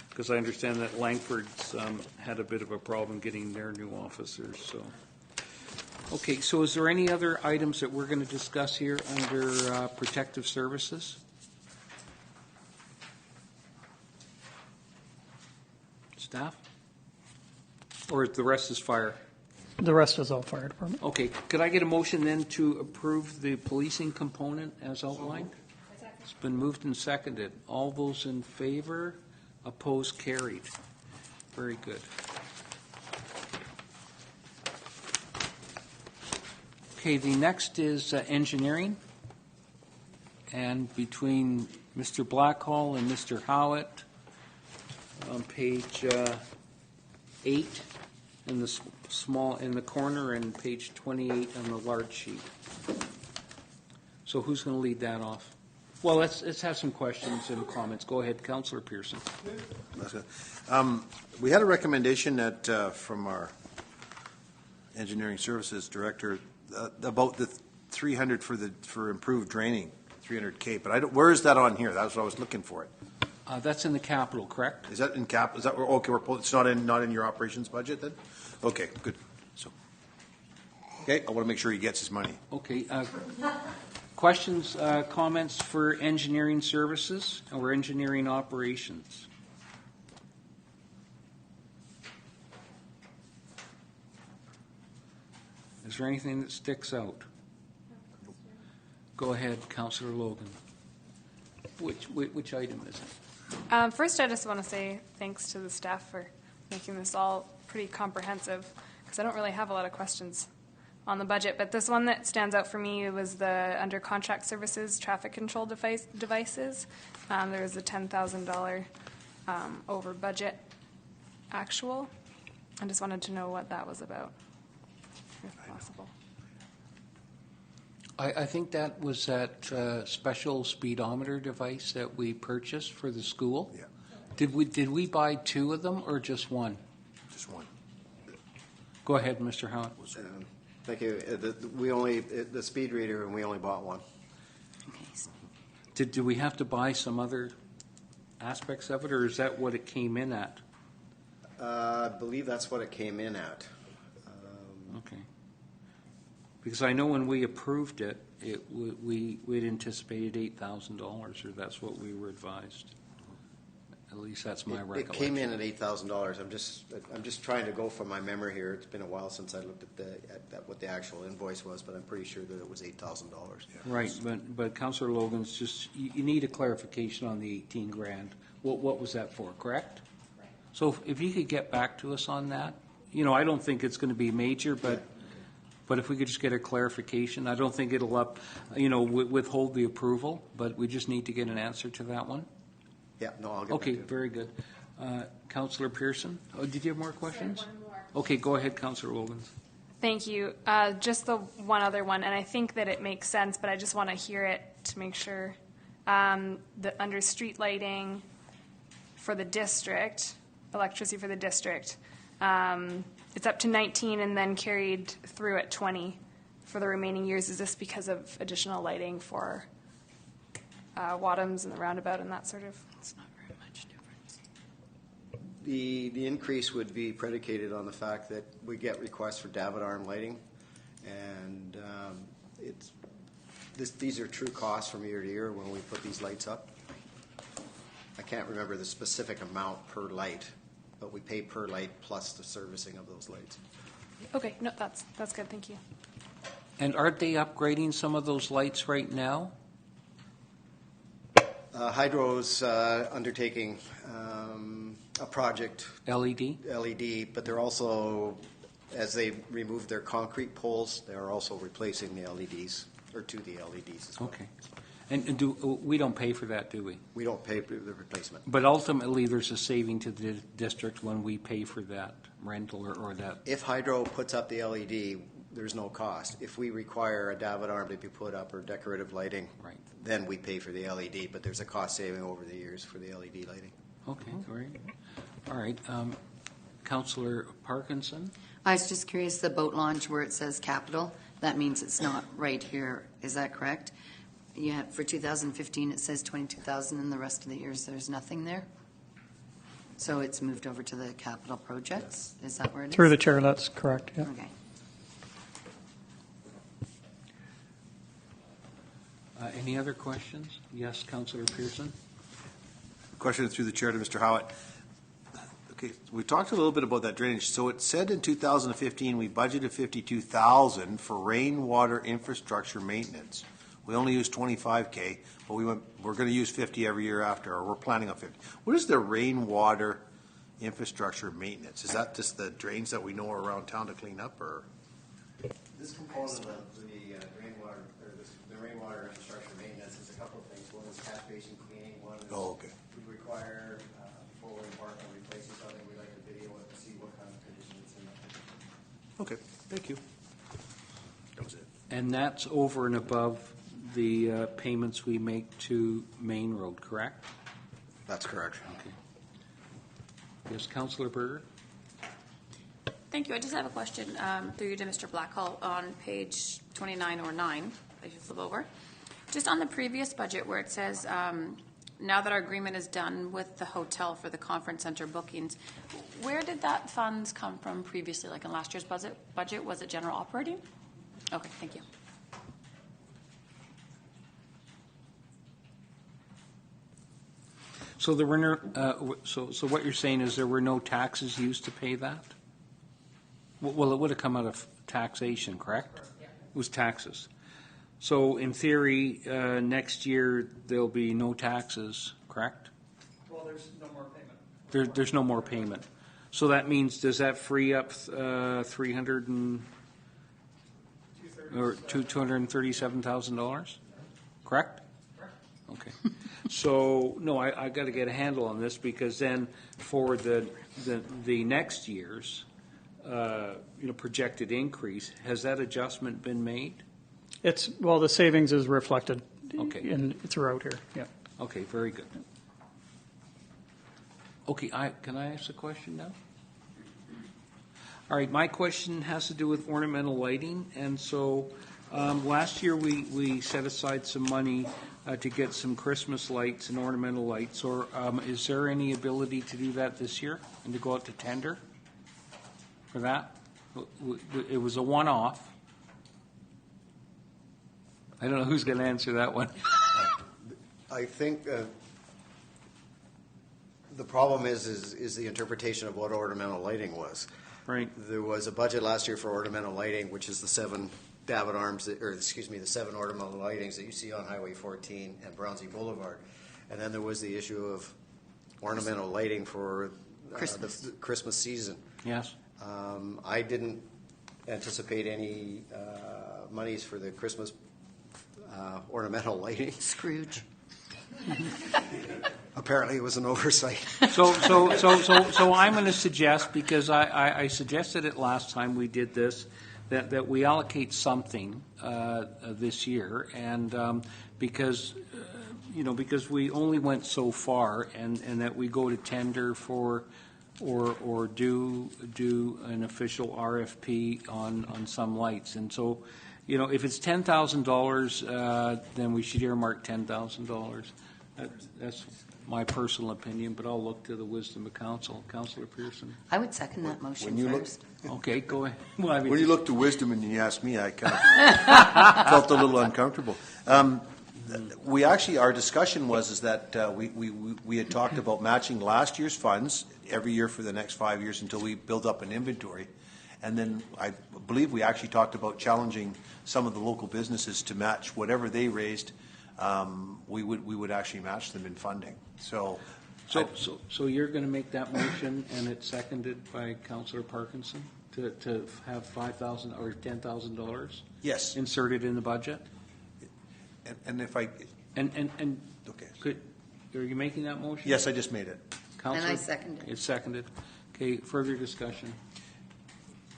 Because I understand that Langford's had a bit of a problem getting their new officers. So, okay. So, is there any other items that we're going to discuss here under protective services? Staff, or the rest is fire? The rest is all fire department. Okay. Could I get a motion then to approve the policing component as outlined? It's been moved and seconded. All those in favor? Opposed? Carried. Very good. Okay, the next is engineering. And between Mr. Blackhall and Mr. Howitt, on page 8 in the in the corner and page 28 on the large sheet. So who's going to lead that off? Well, let's have some questions and comments. Go ahead, Councillor Pearson. We had a recommendation from our engineering services director about the 300 for improved draining, 300K. But where is that on here? That's what I was looking for. It. That's in the capital, correct? Is that in cap? Is that okay? It's not in your operations budget then. Okay, good. So, okay, I want to make sure he gets his money. Okay. Questions, comments for engineering services or engineering operations? Is there anything that sticks out? Go ahead, Councillor Logan. Which item is it? First, I just want to say thanks to the staff for making this all pretty comprehensive, because I don't really have a lot of questions on the budget. But this one that stands out for me was the under contract services traffic control devices. There was a $10,000 over budget actual. I just wanted to know what that was about, if possible. I think that was that special speedometer device that we purchased for the school. Yeah. Did we buy 2 of them or just one? Just one. Go ahead, Mr. Howard. Thank you. The speed reader, and we only bought one. Did we have to buy some other aspects of it, or is that what it came in at? I believe that's what it came in at. Okay. Because I know when we approved it, we'd anticipated $8,000, or that's what we were advised. At least that's my It recollection. came in at $8,000. I'm just trying to go from my memory here. It's been a while since I looked at what the actual invoice was, but I'm pretty sure that it was $8,000. Right, but Councillor Logan's just, you need a clarification on the 18 grand. What was that for, correct? Right. So if you could get back to us on that, you know, I don't think it's going to be major, but if we could just get a clarification, I don't think it'll withhold the approval, but we just need to get an answer to that one. Yeah, no, I'll get Okay, back to it. very good. Councillor Pearson, did you have more questions? Sorry, one more. Okay, go ahead, Councillor Logan. Thank you. Just the one other one, and I think that it makes sense, but I just want to hear it to make sure. Under street lighting for the district, electricity for the district, it's up to 19 and then carried through at 20 for the remaining years. Is this because of additional lighting for Wadhams and the roundabout and that sort of? It's not very much difference. The increase would be predicated on the fact that we get requests for David arm lighting, and these are true costs from year to year when we put these lights up. I can't remember the specific amount per light, but we pay per light plus the servicing of those lights. Okay, no, that's good. Thank you. And aren't they upgrading some of those lights right now? Hydro's undertaking a project, LED? LED, but they're also, as they remove their concrete poles, they're also replacing the LEDs, or to the LEDs as well. Okay. And we don't pay for that, do we? We don't pay for the replacement. But ultimately, there's a saving to the district when we pay for that rental or that. If Hydro puts up the LED, there's no cost. If we require a David arm to be put up or decorative lighting, Right. then we pay for the LED, but there's a cost saving over the years for the LED lighting. Okay, great. All right. Councillor Parkinson? I was just curious, the boat launch where it says capital, that means it's not right here. Is that correct? Yeah, for 2015, it says 22,000, and the rest of the years, there's nothing there? So it's moved over to the capital projects? Is that where it is? Through the chair, that's correct, yeah. Okay. Any other questions? Yes, Councillor Pearson? Question through the chair to Mr. Howitt. Okay, we talked a little bit about that drainage. So it said in 2015 we budgeted $52,000 for rainwater infrastructure maintenance. We only used $25K, but we're going to use $50 every year after, or we're planning on $50. What is the rainwater infrastructure maintenance? Is that just the drains that we know are around town to clean up, or? This component of the rainwater infrastructure maintenance is a couple of things. One is catch basin cleaning. One is we require before we embark on replacing something, we like to video it to see what kind of condition it's in. Okay, thank you. That was it. And that's over and above the payments we make to Main Road, correct? That's correct. Okay. Yes, Councillor Berger? Thank you. I just have a question through you to Mr. Blackhall on page 29 or 9, if you flip over. Just on the previous budget where it says, now that our agreement is done with the hotel for the conference center bookings, where did that funds come from previously, like in last year's budget? Was it general operating? Okay, thank you. So there were no, so what you're saying is there were no taxes used to pay that? Well, it would have come out of taxation, correct? Yeah. It was taxes. So in theory, next year there'll be no taxes, correct? Well, there's no more payment. There's no more payment. So that means, does that free up $237,000? Correct? Okay. So, no, I got to get a handle on this, because then for the next year's projected increase, has that adjustment been made? The savings is reflected Okay. throughout here, yeah. Okay, very good. Okay, can I ask a question now? All right, my question has to do with ornamental lighting, and so last year we set aside some money to get some Christmas lights and ornamental lights, or is there any ability to do that this year and to go out to tender for that? It was a one-off. I don't know who's going to answer that one. I think the problem is the interpretation of what ornamental lighting was. Right. There was a budget last year for ornamental lighting, which is the 7 David arms, the 7 ornamental lightings that you see on Highway 14 and Brownsea Boulevard. And then there was the issue of ornamental lighting for the Christmas season. Yes. I didn't anticipate any monies for the Christmas ornamental lighting. Scrooge. Apparently, it was an oversight. So I'm going to suggest, because I suggested it last time we did this, that we allocate something this year, and because we only went so far, and that we go to tender for or do an official RFP on some lights, and so. If it's $10,000, then we should earmark $10,000. That's my personal opinion, but I'll look to the wisdom of council. Councillor Pearson. I would second that motion When you look- first. Okay, go ahead. Well, When you look to wisdom and you ask me, I kind of felt a little uncomfortable. We actually, our discussion was that we had talked about matching last year's funds every year for the next 5 years until we build up an inventory. And then I believe we actually talked about challenging some of the local businesses to match whatever they raised. We would actually match them in funding. So you're going to make that motion, and it's seconded by Councillor Parkinson to have $5,000 or $10,000. Yes. Inserted in the budget. And if I okay, are you making that motion? yes, I just made it. Councillor, And I second it. It's seconded. Okay. Further discussion.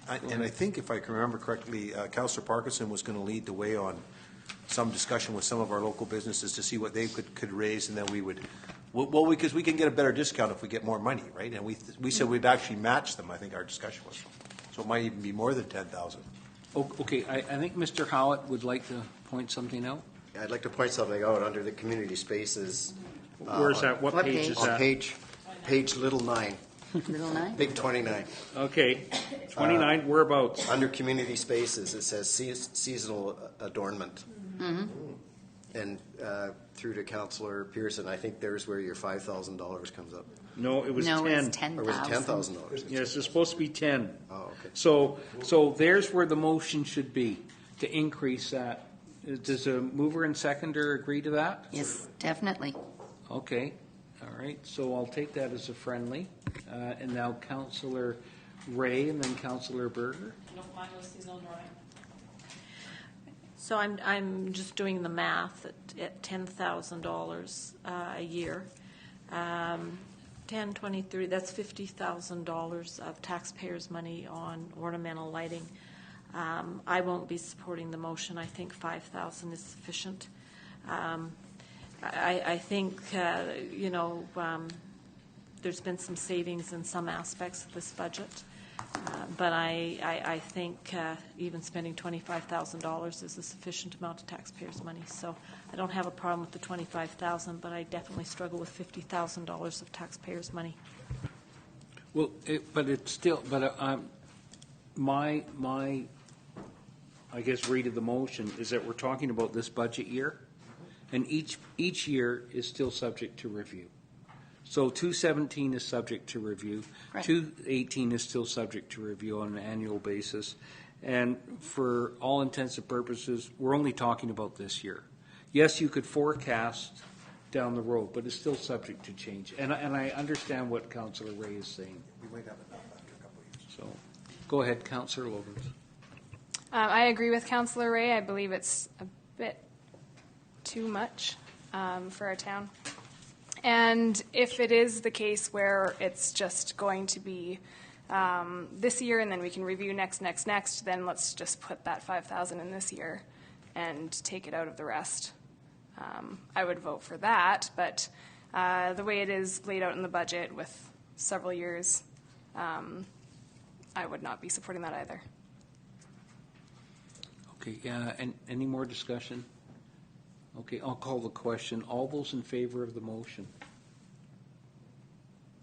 I think if I can remember correctly, Councillor Parkinson was going to lead the way on some discussion with some of our local businesses to see what they could raise, and then we would, because we can get a better discount if we get more money, right? And we said we'd actually match them. I think our discussion was, so it might even be more than 10,000. Okay, I think Mr. Howitt would like to point something out. I'd like to point something out under the community spaces. Where's that? What page is On that? page little 9, Little 9? big 29. Okay, 29, whereabouts? Under community spaces, it says seasonal adornment. Mm-hmm. And through to Councillor Pearson, I think there's where your $5,000 comes up. No, it was No, 10. it's 10,000. Or was it $10,000? Yes, it's supposed to be 10. Oh, okay. So there's where the motion should be, to increase that. Does a mover and seconder agree to that? Yes, definitely. Okay, all right, so I'll take that as a friendly. And now Councillor Ray and then Councillor Berger. No, mine was seasonal drawing. So I'm just doing the math at $10,000 a year. 10, 20, 30, that's $50,000 of taxpayers' money on ornamental lighting. I won't be supporting the motion. I think $5,000 is sufficient. I think, there's been some savings in some aspects of this budget. But I think even spending $25,000 is a sufficient amount of taxpayers' money. So I don't have a problem with the $25,000, but I definitely struggle with $50,000 of taxpayers' money. Well, but it's still, my, I guess, read of the motion is that we're talking about this budget year, and each year is still subject to review. So 217 is subject to review. Right. 218 is still subject to review on an annual basis. And for all intents and purposes, we're only talking about this year. Yes, you could forecast down the road, but it's still subject to change. And I understand what Councillor Ray is saying. We might have enough after a couple of years. So go ahead, Councillor Lovers. I agree with Councillor Ray. I believe it's a bit too much for our town. And if it is the case where it's just going to be this year and then we can review next, then let's just put that $5,000 in this year and take it out of the rest. I would vote for that, but the way it is laid out in the budget with several years, I would not be supporting that either. Okay, and any more discussion? Okay, I'll call the question. All those in favor of the motion?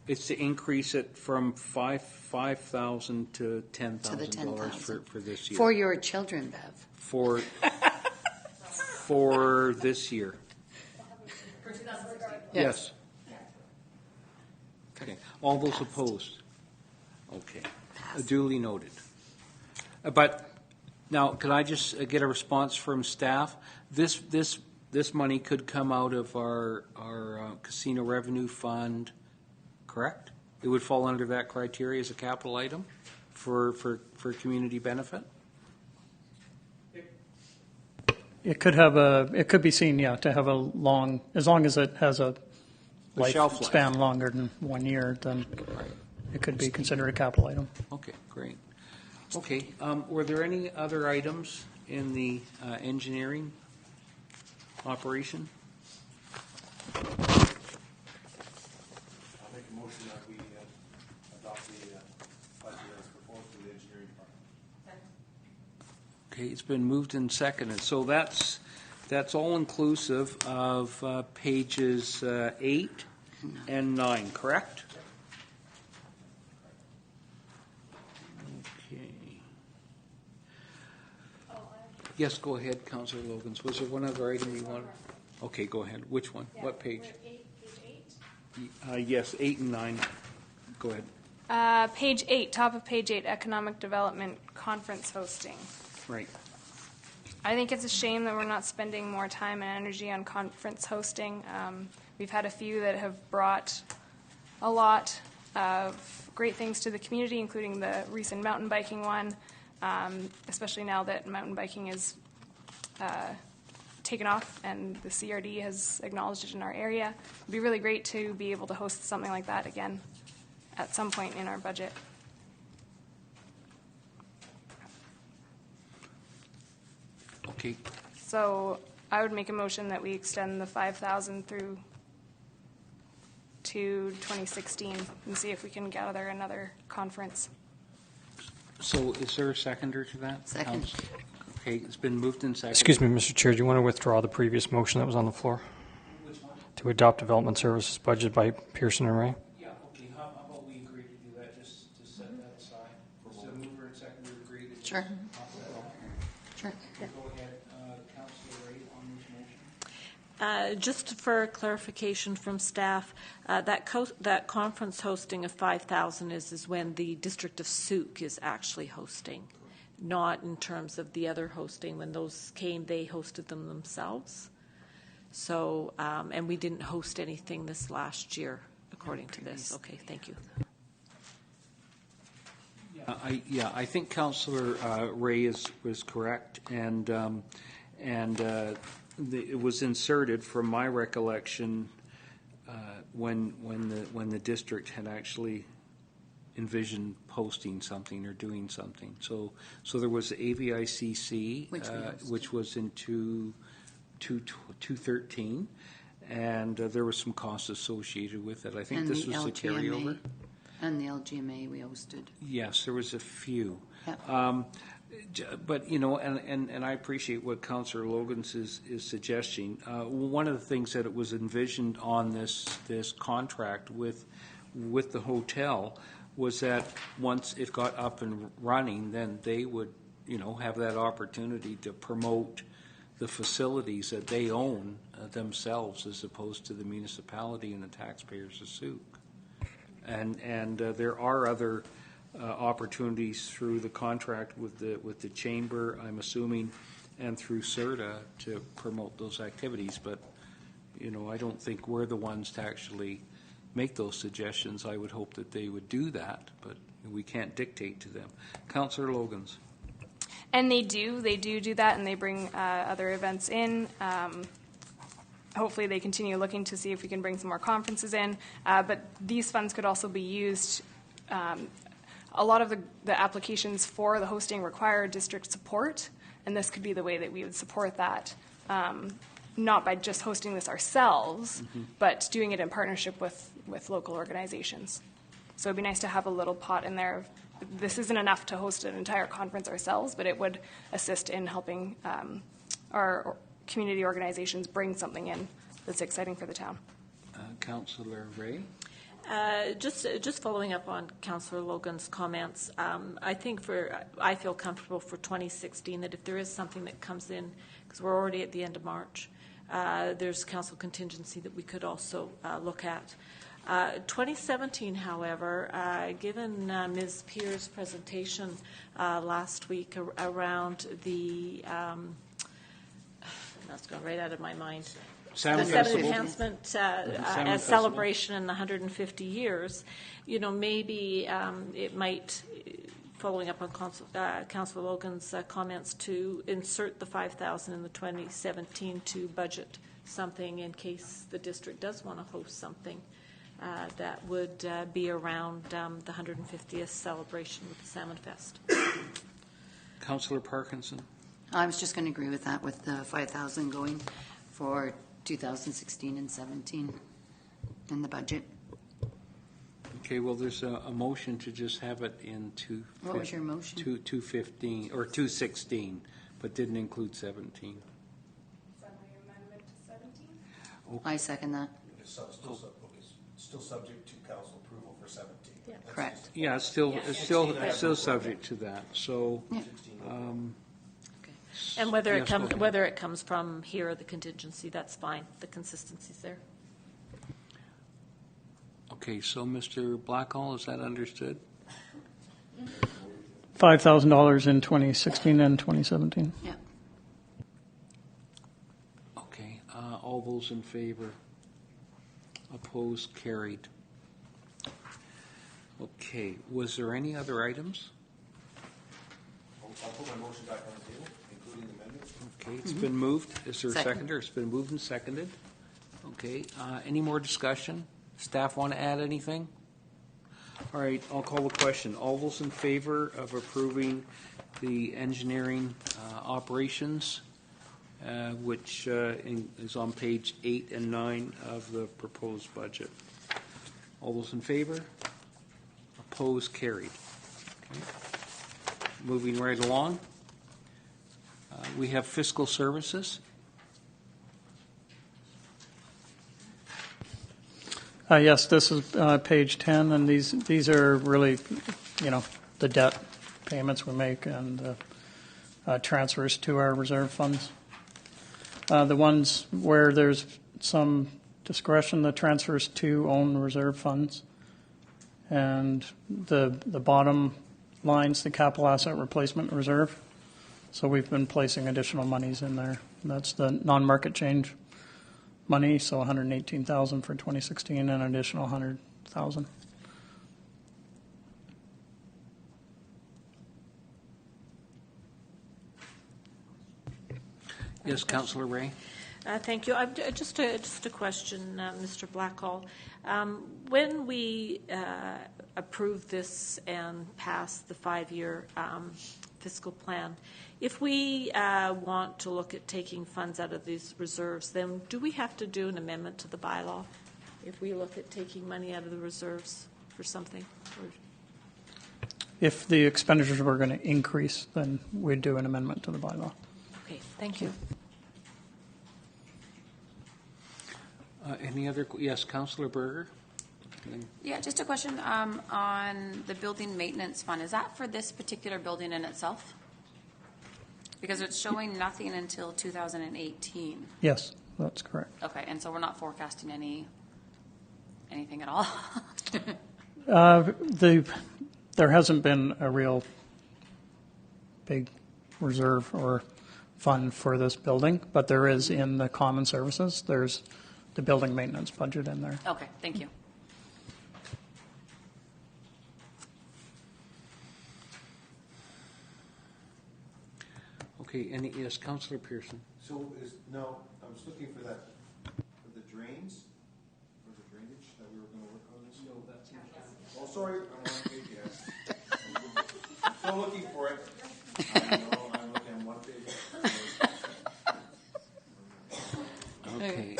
It's to increase it from $5,000 to $10,000 for this year. For your children, Bev. For this year. For 2016. Yes. Okay. All those opposed? Okay. Duly noted. But now, could I just get a response from staff? This money could come out of our casino revenue fund, correct? It would fall under that criteria as a capital item for community benefit? It could be seen, to have as long as it has a shelf life. span longer than 1 year, then it could be considered a capital item. Okay, great. Okay, were there any other items in the engineering operation? I'll make a motion that we adopt the budget as proposed to the engineering department. Okay, it's been moved and seconded. So that's all inclusive of pages 8 and 9, correct? Okay. Yes, go ahead, Councillor Logans. Was there one other item you wanted? Okay, go ahead. Which one? What page? Page 8? Yes, 8 and 9. Go ahead. Page 8, top of page 8, economic development conference hosting. Right. I think it's a shame that we're not spending more time and energy on conference hosting. We've had a few that have brought a lot of great things to the community, including the recent mountain biking one, especially now that mountain biking is taken off and the CRD has acknowledged it in our area. It'd be really great to be able to host something like that again at some point in our budget. Okay. So I would make a motion that we extend the 5,000 through to 2016 and see if we can gather another conference. So is there a seconder to that? Second. Okay, it's been moved and seconded. Excuse me, Mr. Chair, do you want to withdraw the previous motion that was on the floor? Which one? To adopt development services budget by Pearson and Ray? Yeah, okay, how about we agree to do that, just to set that aside? So mover and seconder agree to just Sure. off that off? Sure. Go ahead, Councillor Ray, on this motion. Just for clarification from staff, that conference hosting of 5,000 is when the District of Sooke is actually hosting, not in terms of the other hosting. When those came, they hosted them themselves. So, and we didn't host anything this last year, according to this. Okay, thank you. I think Councillor Ray was correct, and it was inserted, from my recollection, when the district had actually envisioned posting something or doing something. So there was the AVICC, which was in 2013, and there was some costs associated with it. I think this was the carryover. And the LGMA we hosted. Yes, there was a few. Yep. But, and I appreciate what Councillor Logans is suggesting. One of the things that it was envisioned on this contract with the hotel was that once it got up and running, then they would, have that opportunity to promote the facilities that they own themselves, as opposed to the municipality and the taxpayers of Sooke. And there are other opportunities through the contract with the chamber, I'm assuming, and through CERTA to promote those activities. But I don't think we're the ones to actually make those suggestions. I would hope that they would do that, but we can't dictate to them. Councillor Logans. And they do that, and they bring other events in. Hopefully they continue looking to see if we can bring some more conferences in. But these funds could also be used. A lot of the applications for the hosting require district support, and this could be the way that we would support that, not by just hosting this ourselves, but doing it in partnership with local organizations. So it'd be nice to have a little pot in there. This isn't enough to host an entire conference ourselves, but it would assist in helping our community organizations bring something in that's exciting for the town. Councillor Ray? Just following up on Councillor Logan's comments, I feel comfortable for 2016 that if there is something that comes in, because we're already at the end of March, there's council contingency that we could also look at. 2017, however, given Ms. Pierce's presentation last week around the, that's gone right out of my mind, Salmon the Salmon Festival. Enhancement Salmon as Festival. celebration in the 150 years, maybe it might, following up on Councillor Logan's comments, to insert the 5,000 in the 2017 to budget something in case the district does want to host something that would be around the 150th celebration with the Salmon Fest. Councillor Parkinson? I was just going to agree with that, with the 5,000 going for 2016 and 17 in the budget. Okay, well, there's a motion to just have it in What was your motion? 215, or 216, but didn't include 17. I second that. It's still subject to council approval for 17. Yeah. Correct. Yeah, it's still subject to that, so. Yeah. And whether Yes, go ahead. whether it comes from here or the contingency, that's fine. The consistency's there. Okay, so Mr. Blackall, is that understood? $5,000 in 2016 and 2017. Yeah. Okay, all those in favor? Opposed, carried. Okay, was there any other items? I'll put my motion back on the table, including the amendments. Okay, it's been moved. Is there a Second. seconder? It's been moved and seconded. Okay, any more discussion? Staff want to add anything? All right, I'll call the question. All those in favor of approving the engineering operations, which is on page 8 and 9 of the proposed budget? All those in favor? Opposed, carried. Okay. Moving right along. We have fiscal services. Yes, this is page 10, and these are really, the debt payments we make and transfers to our reserve funds. The ones where there's some discretion, the transfers to own reserve funds. And the bottom line's the capital asset replacement reserve. So we've been placing additional monies in there. That's the non-market change money, so $118,000 for 2016 and an additional $100,000. Yes, Councillor Ray. Thank you. Just a question, Mr. Blackall. When we approve this and pass the 5-year fiscal plan, if we want to look at taking funds out of these reserves, then do we have to do an amendment to the bylaw if we look at taking money out of the reserves for something? If the expenditures were going to increase, then we'd do an amendment to the bylaw. Okay, thank you. Any other? Yes, Councillor Berger. Yeah, just a question on the building maintenance fund. Is that for this particular building in itself? Because it's showing nothing until 2018. Yes, that's correct. Okay, and so we're not forecasting anything at all? There hasn't been a real big reserve or fund for this building, but there is in the common services. There's the building maintenance budget in there. Okay, thank you. Okay, yes, Councillor Pearson. So now, I was looking for that, for the drains, for the drainage that we were going to work on this. No, that's. Oh, sorry, I'm on page, yes. Still looking for it. No, I'm looking on one page. Okay,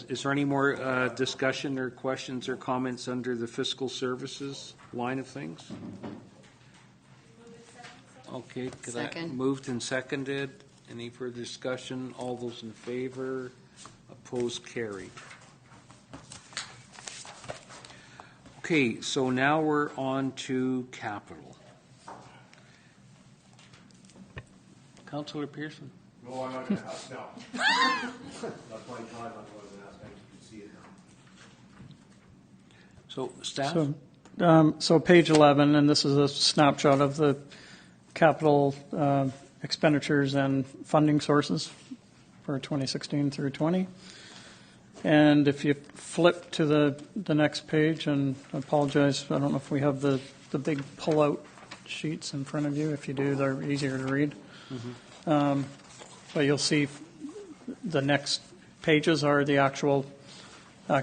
is there any more discussion or questions or comments under the fiscal services line of things? Okay, Second. moved and seconded. Any further discussion? All those in favor? Opposed? Carried. Okay, so now we're on to capital. Councillor Pearson? No, I'm not going to ask now. That's my time. I wasn't asking. You can see it now. So, staff? So page 11, and this is a snapshot of the capital expenditures and funding sources for 2016 through 20. And if you flip to the next page, and I apologize, I don't know if we have the big pull-out sheets in front of you. If you do, they're easier to read. But you'll see the next pages are the actual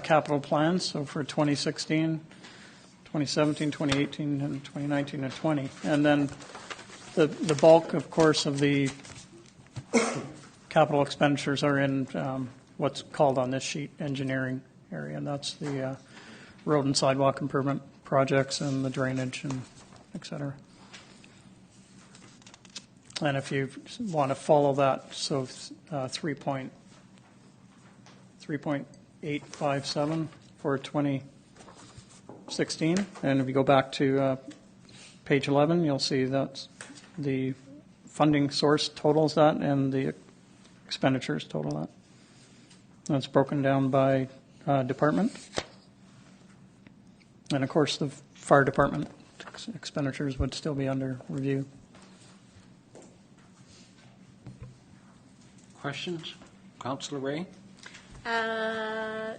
capital plans. So for 2016, 2017, 2018, and 2019 and 20. And then the bulk, of course, of the capital expenditures are in what's called on this sheet engineering area, and that's the road and sidewalk improvement projects and the drainage and et cetera. And if you want to follow that, so 3.857 for 2016, and if you go back to page 11, you'll see that's the funding source totals that, and the expenditures total that. And it's broken down by department. And of course, the fire department expenditures would still be under review. Questions? Councillor Ray? Oh,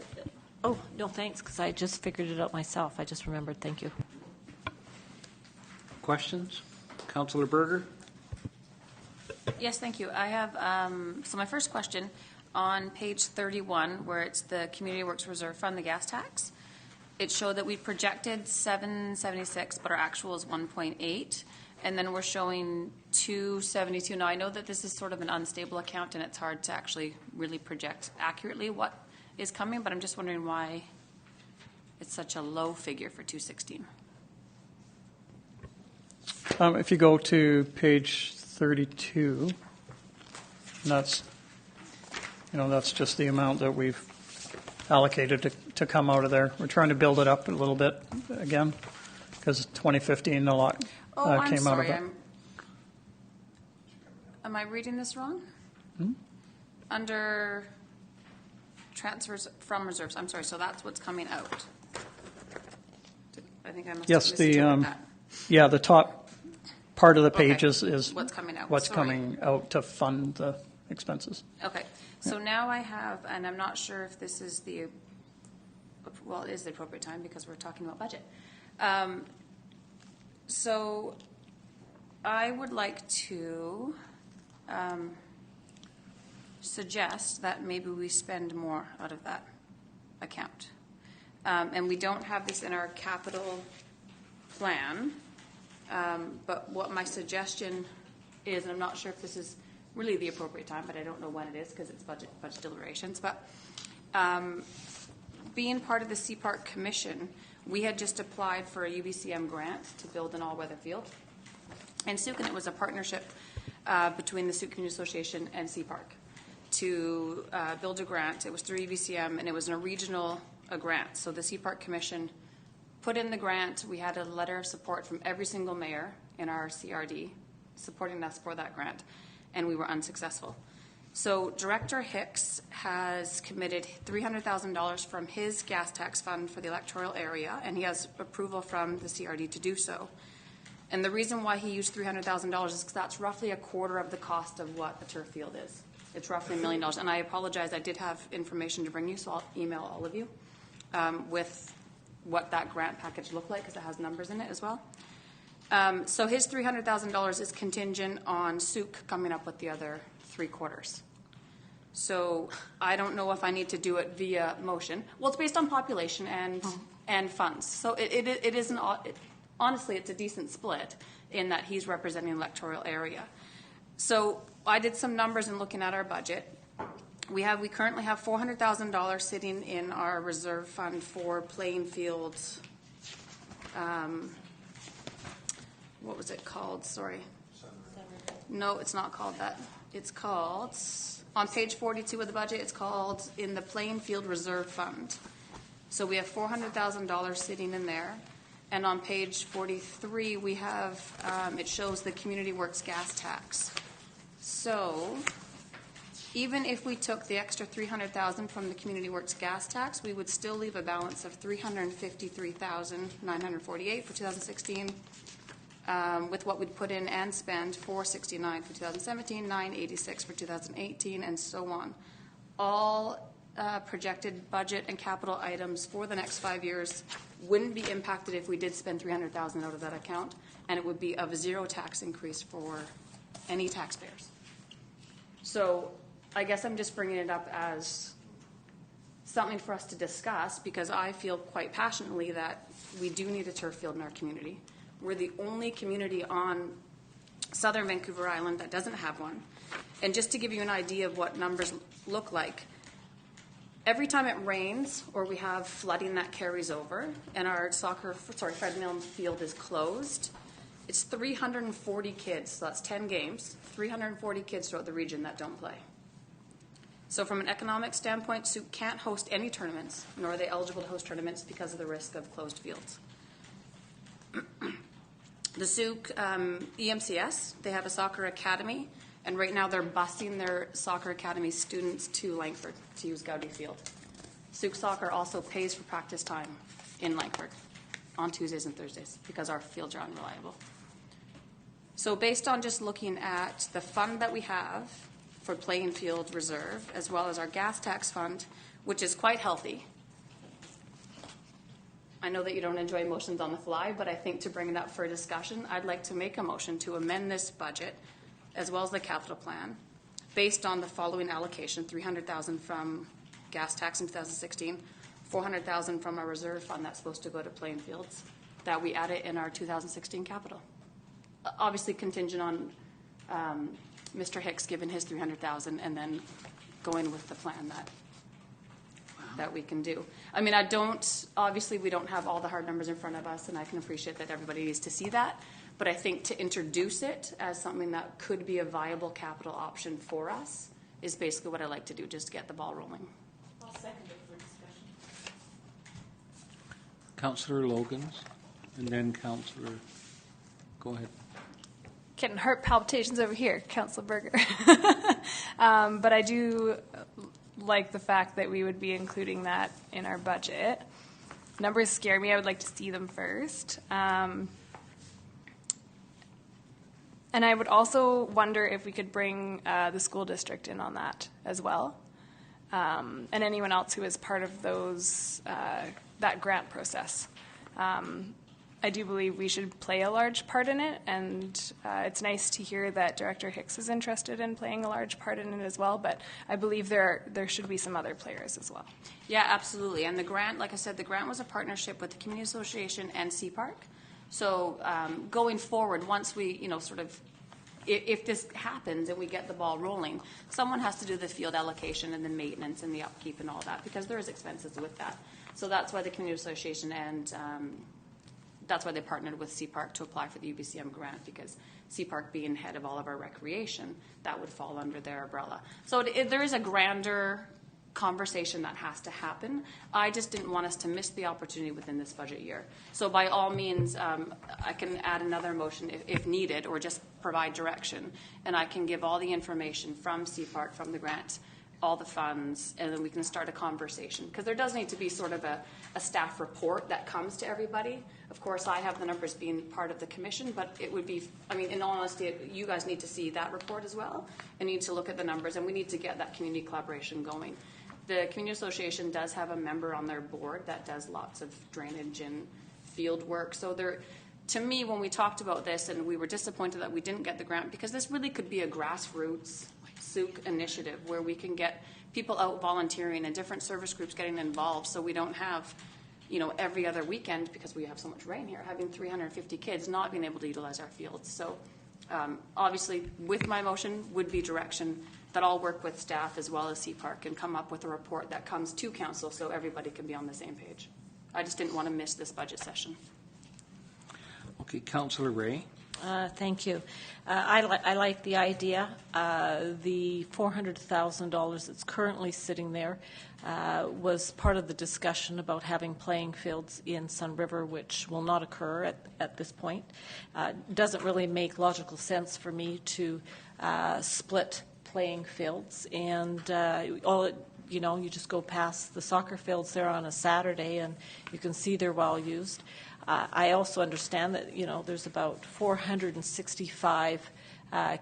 no, thanks, because I just figured it out myself. I just remembered. Thank you. Questions? Councillor Berger? Yes, thank you. I have, so my first question, on page 31, where it's the Community Works Reserve Fund, the gas tax, it showed that we projected 776, but our actual is 1.8, and then we're showing 272. Now, I know that this is sort of an unstable account, and it's hard to actually really project accurately what is coming, but I'm just wondering why it's such a low figure for 216. If you go to page 32, that's just the amount that we've allocated to come out of there. We're trying to build it up a little bit again, because 2015 a lot came out of it. Am I reading this wrong? Under transfers from reserves, I'm sorry, so that's what's coming out. I think I must have misinterpreted that. Yeah, the top part of the page is what's coming out. What's coming out to fund the expenses. Okay, so now I have, and I'm not sure if this is it is the appropriate time because we're talking about budget. So I would like to suggest that maybe we spend more out of that account. And we don't have this in our capital plan, but what my suggestion is, and I'm not sure if this is really the appropriate time, but I don't know when it is because it's budget deliberations, but being part of the CPARK Commission, we had just applied for a UBCM grant to build an all-weather field. And Sooke, and it was a partnership between the Sooke Community Association and CPARK to build a grant. It was through UBCM, and it was a regional grant. So the CPARK Commission put in the grant. We had a letter of support from every single mayor in our CRD supporting us for that grant, and we were unsuccessful. So Director Hicks has committed $300,000 from his gas tax fund for the electoral area, and he has approval from the CRD to do so. And the reason why he used $300,000 is because that's roughly a quarter of the cost of what a turf field is. It's roughly $1 million. And I apologize, I did have information to bring you, so I'll email all of you with what that grant package looked like, because it has numbers in it as well. So his $300,000 is contingent on Sooke coming up with the other 3/4. So I don't know if I need to do it via motion. Well, it's based on population and funds. So it isn't, honestly, it's a decent split in that he's representing the electoral area. So I did some numbers in looking at our budget. We currently have $400,000 sitting in our reserve fund for playing fields. What was it called? Sorry. No, it's not called that. It's called, on page 42 of the budget, it's called in the Plain Field Reserve Fund. So we have $400,000 sitting in there. And on page 43, we have, it shows the Community Works gas tax. So even if we took the extra $300,000 from the Community Works gas tax, we would still leave a balance of $353,948 for 2016. With what we'd put in and spend, $469 for 2017, $986 for 2018, and so on. All projected budget and capital items for the next 5 years wouldn't be impacted if we did spend $300,000 out of that account, and it would be of zero tax increase for any taxpayers. So I guess I'm just bringing it up as something for us to discuss, because I feel quite passionately that we do need a turf field in our community. We're the only community on southern Vancouver Island that doesn't have one. And just to give you an idea of what numbers look like, every time it rains or we have flooding that carries over and our Fred Milne field is closed, it's 340 kids, so that's 10 games, 340 kids throughout the region that don't play. So from an economic standpoint, Sooke can't host any tournaments, nor are they eligible to host tournaments because of the risk of closed fields. The Sooke EMCS, they have a soccer academy, and right now they're busing their soccer academy students to Langford to use Gowdy Field. Sooke Soccer also pays for practice time in Langford on Tuesdays and Thursdays because our fields are unreliable. So based on just looking at the fund that we have for playing field reserve, as well as our gas tax fund, which is quite healthy. I know that you don't enjoy motions on the fly, but I think to bring it up for a discussion, I'd like to make a motion to amend this budget, as well as the capital plan, based on the following allocation: $300,000 from gas tax in 2016, $400,000 from our reserve fund that's supposed to go to playing fields, that we add it in our 2016 capital. Obviously contingent on Mr. Hicks giving his $300,000 and then going with the plan that we can do. I mean, obviously we don't have all the hard numbers in front of us, and I can appreciate that everybody needs to see that, but I think to introduce it as something that could be a viable capital option for us is basically what I like to do, just to get the ball rolling. I'll second it for discussion. Councillor Logans, and then Councillor, go ahead. Getting heart palpitations over here, Councillor Berger. But I do like the fact that we would be including that in our budget. Numbers scare me. I would like to see them first. And I would also wonder if we could bring the school district in on that as well, and anyone else who is part of those that grant process. I do believe we should play a large part in it, and it's nice to hear that Director Hicks is interested in playing a large part in it as well, but I believe there should be some other players as well. Yeah, absolutely. And the grant, like I said, the grant was a partnership with the Community Association and CPark. So going forward, once we, if this happens and we get the ball rolling, someone has to do the field allocation and the maintenance and the upkeep and all that, because there is expenses with that. So that's why the Community Association and that's why they partnered with CPark to apply for the UBCM grant, because CPark being head of all of our recreation, that would fall under their umbrella. So there is a grander conversation that has to happen. I just didn't want us to miss the opportunity within this budget year. So by all means, I can add another motion if needed, or just provide direction, and I can give all the information from CPark, from the grant, all the funds, and then we can start a conversation. Because there does need to be sort of a staff report that comes to everybody. Of course, I have the numbers being part of the commission, but it would be, in all honesty, you guys need to see that report as well, and need to look at the numbers, and we need to get that community collaboration going. The Community Association does have a member on their board that does lots of drainage and field work. So to me, when we talked about this, and we were disappointed that we didn't get the grant, because this really could be a grassroots Sooke initiative where we can get people out volunteering and different service groups getting involved, so we don't have, every other weekend, because we have so much rain here, having 350 kids not being able to utilize our fields. So obviously, with my motion would be direction that I'll work with staff as well as CPark and come up with a report that comes to council so everybody can be on the same page. I just didn't want to miss this budget session. Okay, Councillor Ray. Thank you. I like the idea. The $400,000 that's currently sitting there was part of the discussion about having playing fields in Sun River, which will not occur at this point. Doesn't really make logical sense for me to split playing fields, and you just go past the soccer fields there on a Saturday, and you can see they're well used. I also understand that there's about 465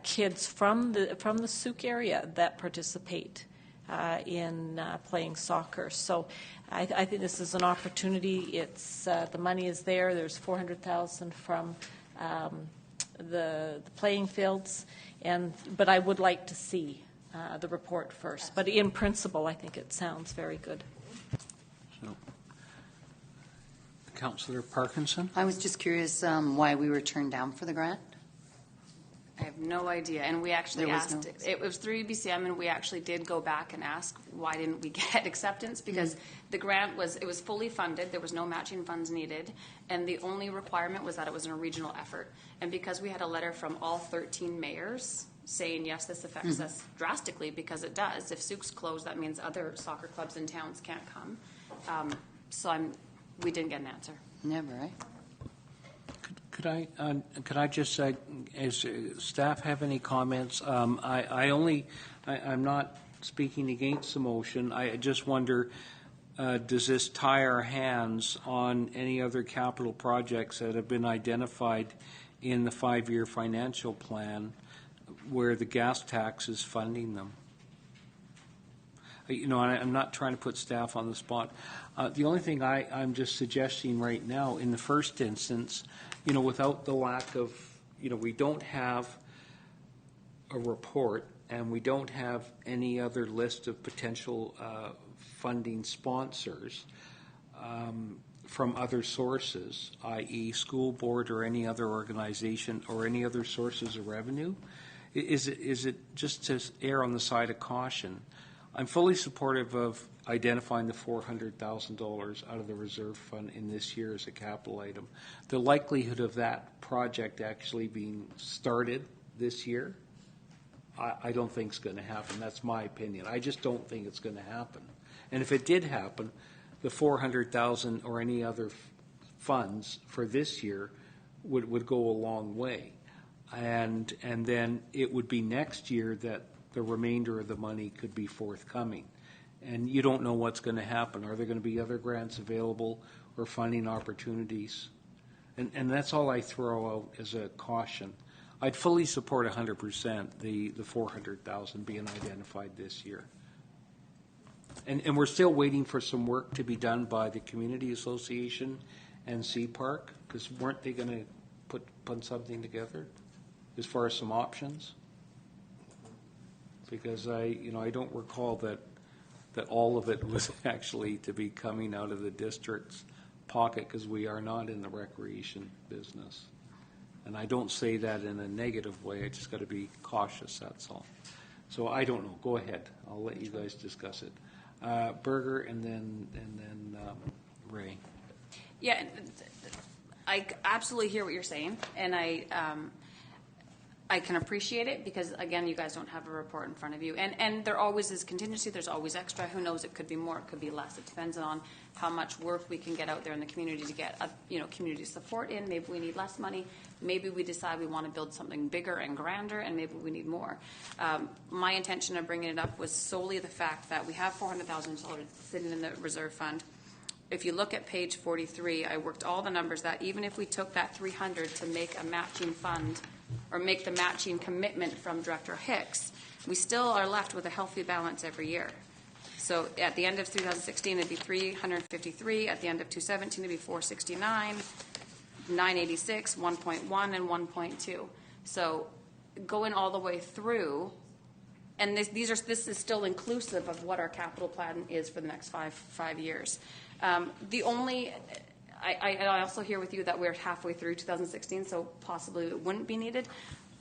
kids from the Sooke area that participate in playing soccer. So I think this is an opportunity. It's the money is there. There's $400,000 from the playing fields, but I would like to see the report first. But in principle, I think it sounds very good. So, Councillor Parkinson? I was just curious why we were turned down for the grant. I have no idea, and we actually There was asked, no- it was through UBCM, and we actually did go back and ask, why didn't we get acceptance? Because the grant was fully funded, there was no matching funds needed, and the only requirement was that it was a regional effort. And because we had a letter from all 13 mayors saying, yes, this affects us drastically, because it does. If Sooke's closed, that means other soccer clubs in towns can't come. We didn't get an answer. Never, right? Could I just say, as staff have any comments? I'm not speaking against the motion. I just wonder, does this tie our hands on any other capital projects that have been identified in the 5-year financial plan where the gas tax is funding them? I'm not trying to put staff on the spot. The only thing I'm just suggesting right now, in the first instance, without the lack of, we don't have a report and we don't have any other list of potential funding sponsors from other sources, i.e. school board or any other organization or any other sources of revenue. Is it just to err on the side of caution? I'm fully supportive of identifying the $400,000 out of the reserve fund in this year as a capital item. The likelihood of that project actually being started this year, I don't think is going to happen. That's my opinion. I just don't think it's going to happen. And if it did happen, the $400,000 or any other funds for this year would go a long way. And then it would be next year that the remainder of the money could be forthcoming. And you don't know what's going to happen. Are there going to be other grants available or funding opportunities? And that's all I throw out as a caution. I'd fully support 100% the $400,000 being identified this year. And we're still waiting for some work to be done by the Community Association and CPark, because weren't they going to put something together as far as some options? Because I don't recall that all of it was actually to be coming out of the district's pocket, because we are not in the recreation business. And I don't say that in a negative way. I just got to be cautious, that's all. So I don't know. Go ahead. I'll let you guys discuss it. Berger and then Ray. Yeah, I absolutely hear what you're saying, and I can appreciate it because, again, you guys don't have a report in front of you. And there always is contingency. There's always extra. Who knows? It could be more. It could be less. It depends on how much work we can get out there in the community to get community support in. Maybe we need less money. Maybe we decide we want to build something bigger and grander, and maybe we need more. My intention of bringing it up was solely the fact that we have $400,000 sitting in the reserve fund. If you look at page 43, I worked all the numbers that even if we took that $300 to make a matching fund or make the matching commitment from Director Hicks, we still are left with a healthy balance every year. So at the end of 2016, it'd be 353. At the end of 2017, it'd be 469, 986, 1.1, and 1.2. So going all the way through, and this is still inclusive of what our capital plan is for the next five years. I also hear with you that we're halfway through 2016, so possibly it wouldn't be needed.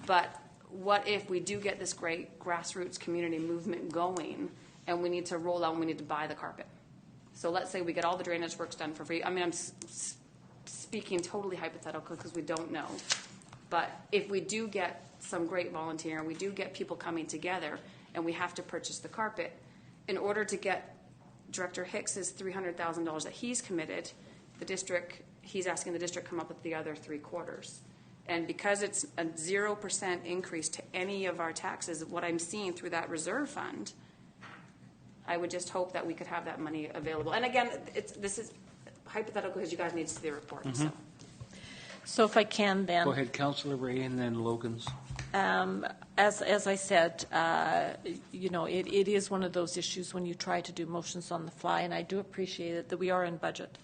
But what if we do get this great grassroots community movement going and we need to roll out and we need to buy the carpet? So let's say we get all the drainage works done for free. I mean, I'm speaking totally hypothetical because we don't know. But if we do get some great volunteer, and we do get people coming together, and we have to purchase the carpet, in order to get Director Hicks's $300,000 that he's committed, he's asking the district come up with the other 3/4. And because it's a 0% increase to any of our taxes, what I'm seeing through that reserve fund, I would just hope that we could have that money available. And again, this is hypothetical because you guys need to see the report. So if I can then. Go ahead, Councillor Ray, and then Logan's. As I said, it is one of those issues when you try to do motions on the fly, and I do appreciate it that we are in budget.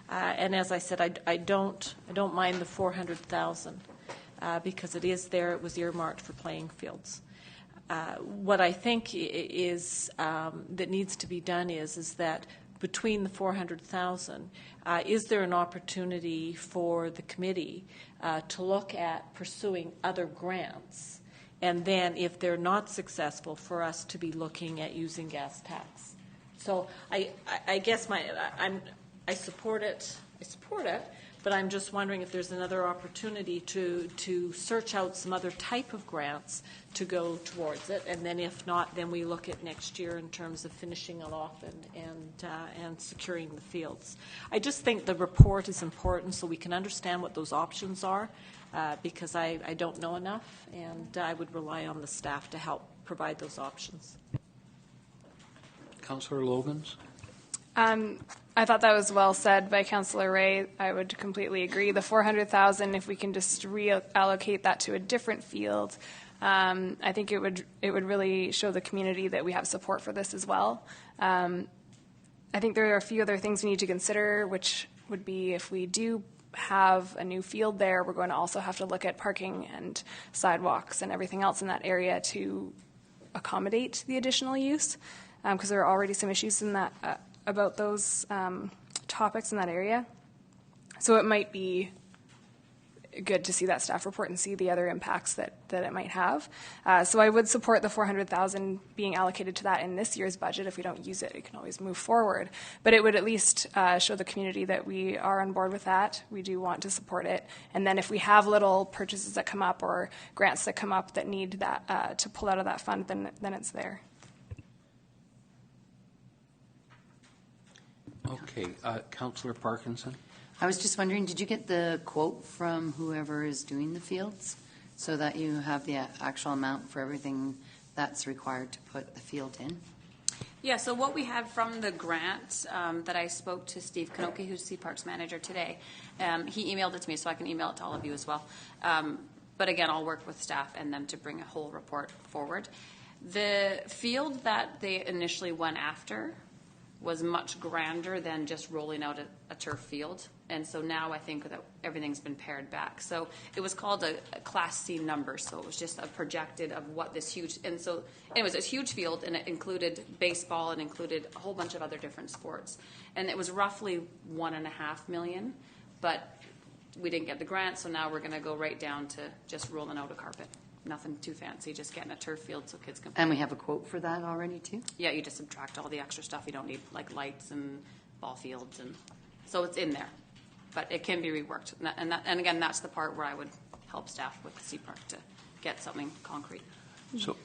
And as I said, I don't mind the $400,000 because it is there. It was earmarked for playing fields. What I think is that needs to be done is that between the $400,000, is there an opportunity for the committee to look at pursuing other grants, and then if they're not successful, for us to be looking at using gas tax? So I guess I support it. But I'm just wondering if there's another opportunity to search out some other type of grants to go towards it, and then if not, then we look at next year in terms of finishing it off and securing the fields. I just think the report is important so we can understand what those options are, because I don't know enough, and I would rely on the staff to help provide those options. Councillor Logans? I thought that was well said by Councillor Ray. I would completely agree. The $400,000, if we can just reallocate that to a different field, I think it would really show the community that we have support for this as well. I think there are a few other things we need to consider, which would be if we do have a new field there, we're going to also have to look at parking and sidewalks and everything else in that area to accommodate the additional use, because there are already some issues in that about those topics in that area. So it might be good to see that staff report and see the other impacts that it might have. So I would support the $400,000 being allocated to that in this year's budget. If we don't use it, it can always move forward. But it would at least show the community that we are on board with that. We do want to support it. And then if we have little purchases that come up or grants that come up that need that to pull out of that fund, then it's there. Okay, Councillor Parkinson? I was just wondering, did you get the quote from whoever is doing the fields so that you have the actual amount for everything that's required to put the field in? Yeah, so what we had from the grant that I spoke to Steve Kanoki, who's Sea Parks manager today, he emailed it to me, so I can email it to all of you as well. But again, I'll work with staff and them to bring a whole report forward. The field that they initially went after was much grander than just rolling out a turf field. And so now I think that everything's been pared back. So it was called a Class C number. So it was just a projected of what this huge, and so anyways, it's a huge field, and it included baseball and included a whole bunch of other different sports. And it was roughly $1.5 million, but we didn't get the grant, so now we're going to go right down to just rolling out a carpet. Nothing too fancy, just getting a turf field so kids can play. And we have a quote for that already too? Yeah, you just subtract all the extra stuff you don't need, like lights and ball fields, and so it's in there. But it can be reworked. And again, that's the part where I would help staff with the Sea Park to get something concrete. So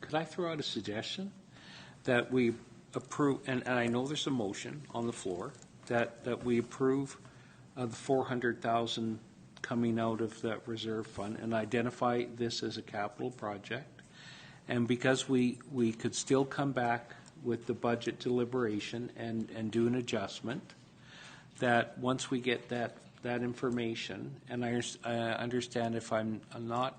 could I throw out a suggestion that we approve, and I know there's a motion on the floor, that we approve the $400,000 coming out of that reserve fund and identify this as a capital project. And because we could still come back with the budget deliberation and do an adjustment, that once we get that information, and I understand if I'm not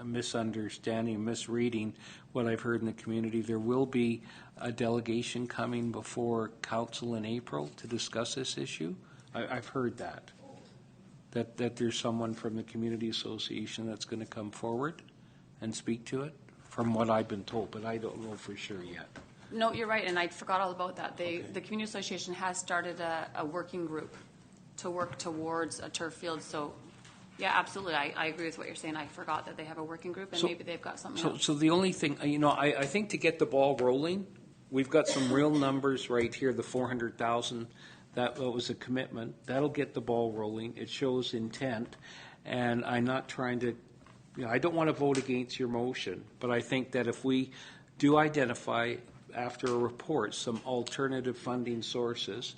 misunderstanding, misreading what I've heard in the community, there will be a delegation coming before council in April to discuss this issue. I've heard that there's someone from the community association that's going to come forward and speak to it, from what I've been told, but I don't know for sure yet. No, you're right, and I forgot all about that. The community association has started a working group to work towards a turf field. So, yeah, absolutely, I agree with what you're saying. I forgot that they have a working group, and maybe they've got something else. So the only thing, I think to get the ball rolling, we've got some real numbers right here, the $400,000 That was a commitment. That'll get the ball rolling. It shows intent. And I'm not trying to, I don't want to vote against your motion, but I think that if we do identify after a report some alternative funding sources,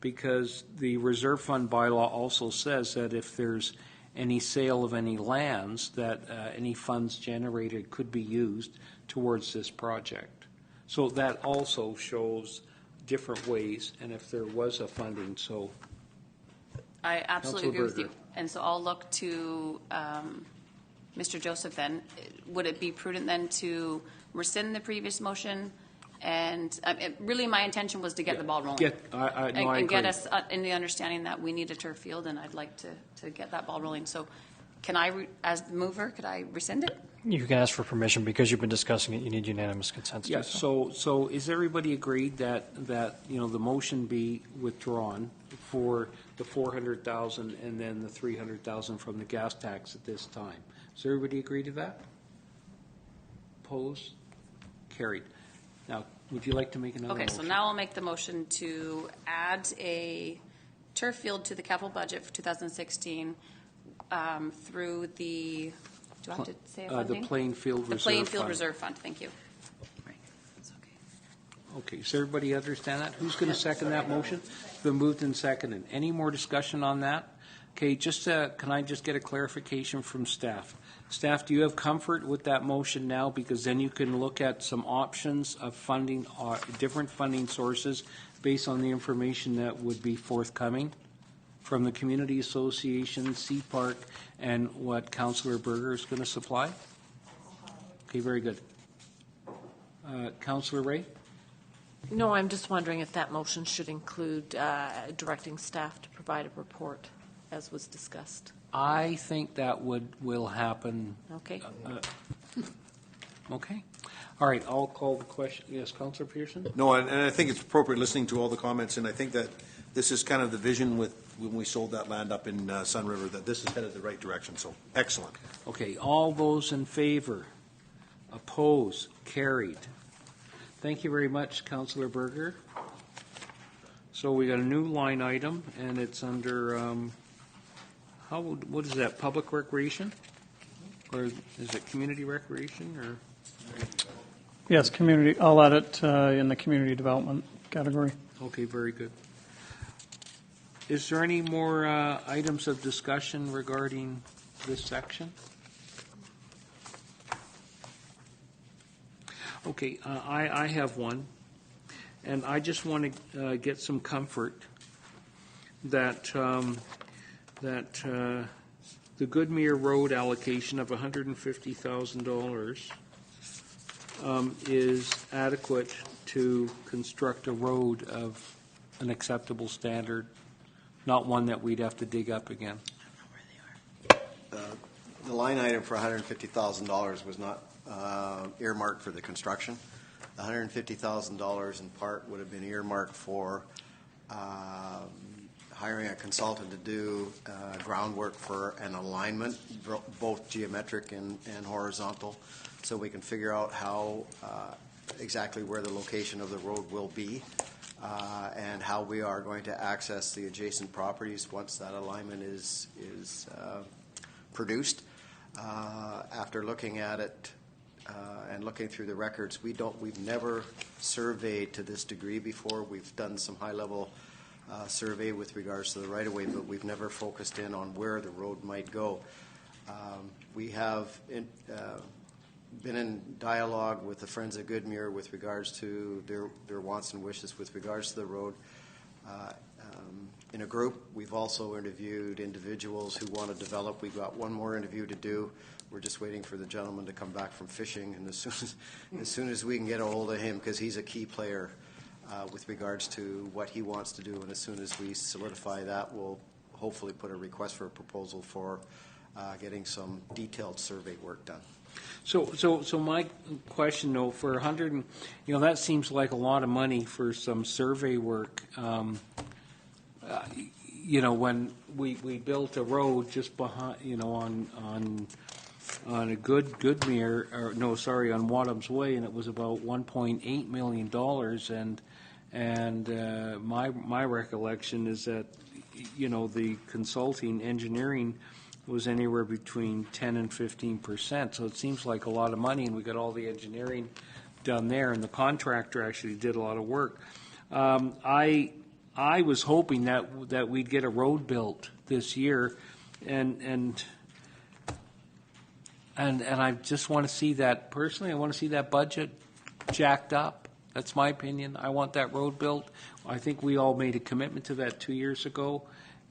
because the reserve fund bylaw also says that if there's any sale of any lands, that any funds generated could be used towards this project. So that also shows different ways, and if there was a funding, so. I absolutely agree with you. Berger. And so I'll look to Mr. Joseph then. Would it be prudent then to rescind the previous motion? And really my intention was to get the ball rolling. I And get agree. us in the understanding that we need a turf field, and I'd like to get that ball rolling. So can I, as the mover, could I rescind it? You can ask for permission because you've been discussing it. You need unanimous consent. Yeah, so is everybody agreed that the motion be withdrawn for the 400,000 and then the 300,000 from the gas tax at this time? Does everybody agree to that? Opposed? Carried. Now, would you like to make another Okay, motion? so now I'll make the motion to add a turf field to the capital budget for 2016 through the, do I have to say a funding? The Plainfield Reserve The Plainfield Fund. Reserve Fund, thank you. Okay, does everybody understand that? Who's going to second that motion? It's been moved and seconded. Any more discussion on that? Okay, just can I just get a clarification from staff? Staff, do you have comfort with that motion now? Because then you can look at some options of funding, different funding sources based on the information that would be forthcoming from the Community Association, CPark, and what Councillor Berger is going to supply? Okay, very good. Councillor Ray? No, I'm just wondering if that motion should include directing staff to provide a report, as was discussed. I think that will happen. Okay. Okay. All right, I'll call the question. Yes, Councillor Pearson? No, and I think it's appropriate listening to all the comments, and I think that this is kind of the vision with when we sold that land up in Sun River, that this is headed the right direction, so excellent. Okay, all those in favor? Oppose? Carried. Thank you very much, Councillor Berger. So we got a new line item, and it's under, what is that, public recreation? Or is it community recreation, or? Yes, community, I'll add it in the community development category. Okay, very good. Is there any more items of discussion regarding this section? Okay, I have one, and I just want to get some comfort that the Goodmere Road allocation of $150,000 is adequate to construct a road of an acceptable standard, not one that we'd have to dig up again. The line item for $150,000 was not earmarked for the construction. The $150,000 in part would have been earmarked for hiring a consultant to do groundwork for an alignment, both geometric and horizontal, so we can figure out how exactly where the location of the road will be and how we are going to access the adjacent properties once that alignment is produced. After looking at it and looking through the records, we've never surveyed to this degree before. We've done some high-level survey with regards to the right-of-way, but we've never focused in on where the road might go. We have been in dialogue with the Friends of Goodmere with regards to their wants and wishes with regards to the road. In a group, we've also interviewed individuals who want to develop. We've got one more interview to do. We're just waiting for the gentleman to come back from fishing, and as soon as we can get a hold of him, because he's a key player with regards to what he wants to do, and as soon as we solidify that, we'll hopefully put a request for a proposal for getting some detailed survey work done. So my question, though, for 100, that seems like a lot of money for some survey work. When we built a road just behind, on a Goodmere, on Wadham's Way, and it was about $1.8 million, And my recollection is that, the consulting engineering was anywhere between 10 and 15%. So it seems like a lot of money, and we got all the engineering done there, and the contractor actually did a lot of work. I was hoping that we'd get a road built this year, and I just want to see that personally. I want to see that budget jacked up. That's my opinion. I want that road built. I think we all made a commitment to that 2 years ago,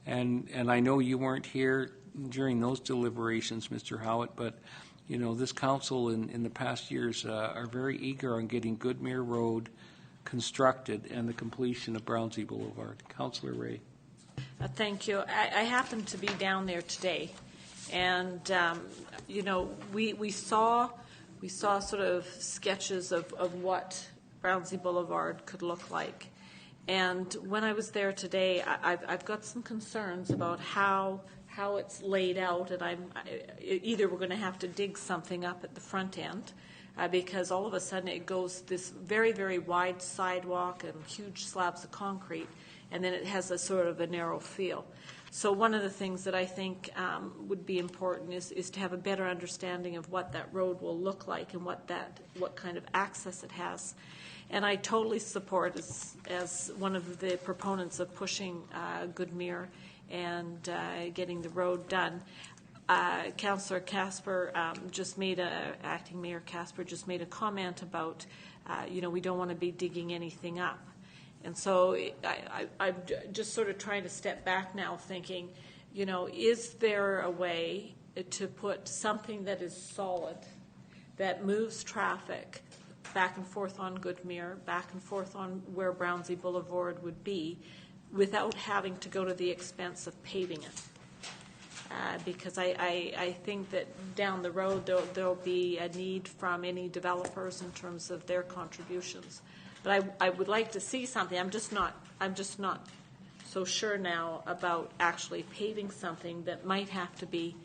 and I know you weren't here during those deliberations, Mr. Howitt, but this council in the past years are very eager on getting Goodmere Road constructed and the completion of Brownsea Boulevard. Councillor Ray. Thank you. I happened to be down there today, and we saw sort of sketches of what Brownsea Boulevard could look like. And when I was there today, I've got some concerns about how it's laid out, and either we're going to have to dig something up at the front end, because all of a sudden it goes this very, very wide sidewalk and huge slabs of concrete, and then it has a sort of a narrow feel. So one of the things that I think would be important is to have a better understanding of what that road will look like and what kind of access it has. And I totally support, as one of the proponents of pushing Goodmere and getting the road done. Councillor Casper Acting Mayor Casper just made a comment about, we don't want to be digging anything up. And so I'm just sort of trying to step back now thinking, is there a way to put something that is solid, that moves traffic back and forth on Goodmere, back and forth on where Brownsea Boulevard would be, without having to go to the expense of paving it? Because I think that down the road there'll be a need from any developers in terms of their contributions. But I would like to see something. I'm just not so sure now about actually paving something that might have to be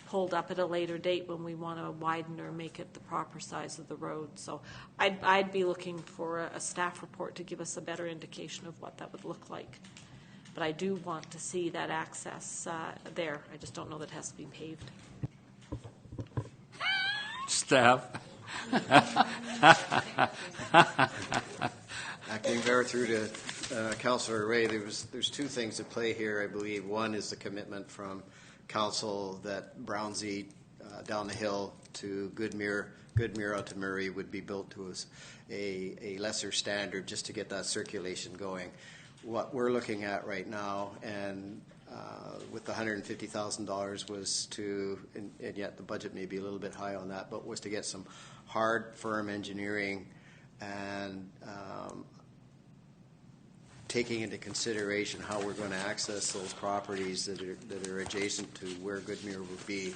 pulled up at a later date when we want to widen or make it the proper size of the road. So I'd be looking for a staff report to give us a better indication of what that would look like. But I do want to see that access there. I just don't know that it has to be paved. Staff. Acting Mayor, through to Councillor Ray, there's two things at play here, I believe. One is the commitment from Council that Brownsea down the hill to Goodmere out to Murray would be built to a lesser standard just to get that circulation going. What we're looking at right now, and with the $150,000 was to, and yet the budget may be a little bit high on that, but was to get some hard, firm engineering and taking into consideration how we're going to access those properties that are adjacent to where Goodmere would be.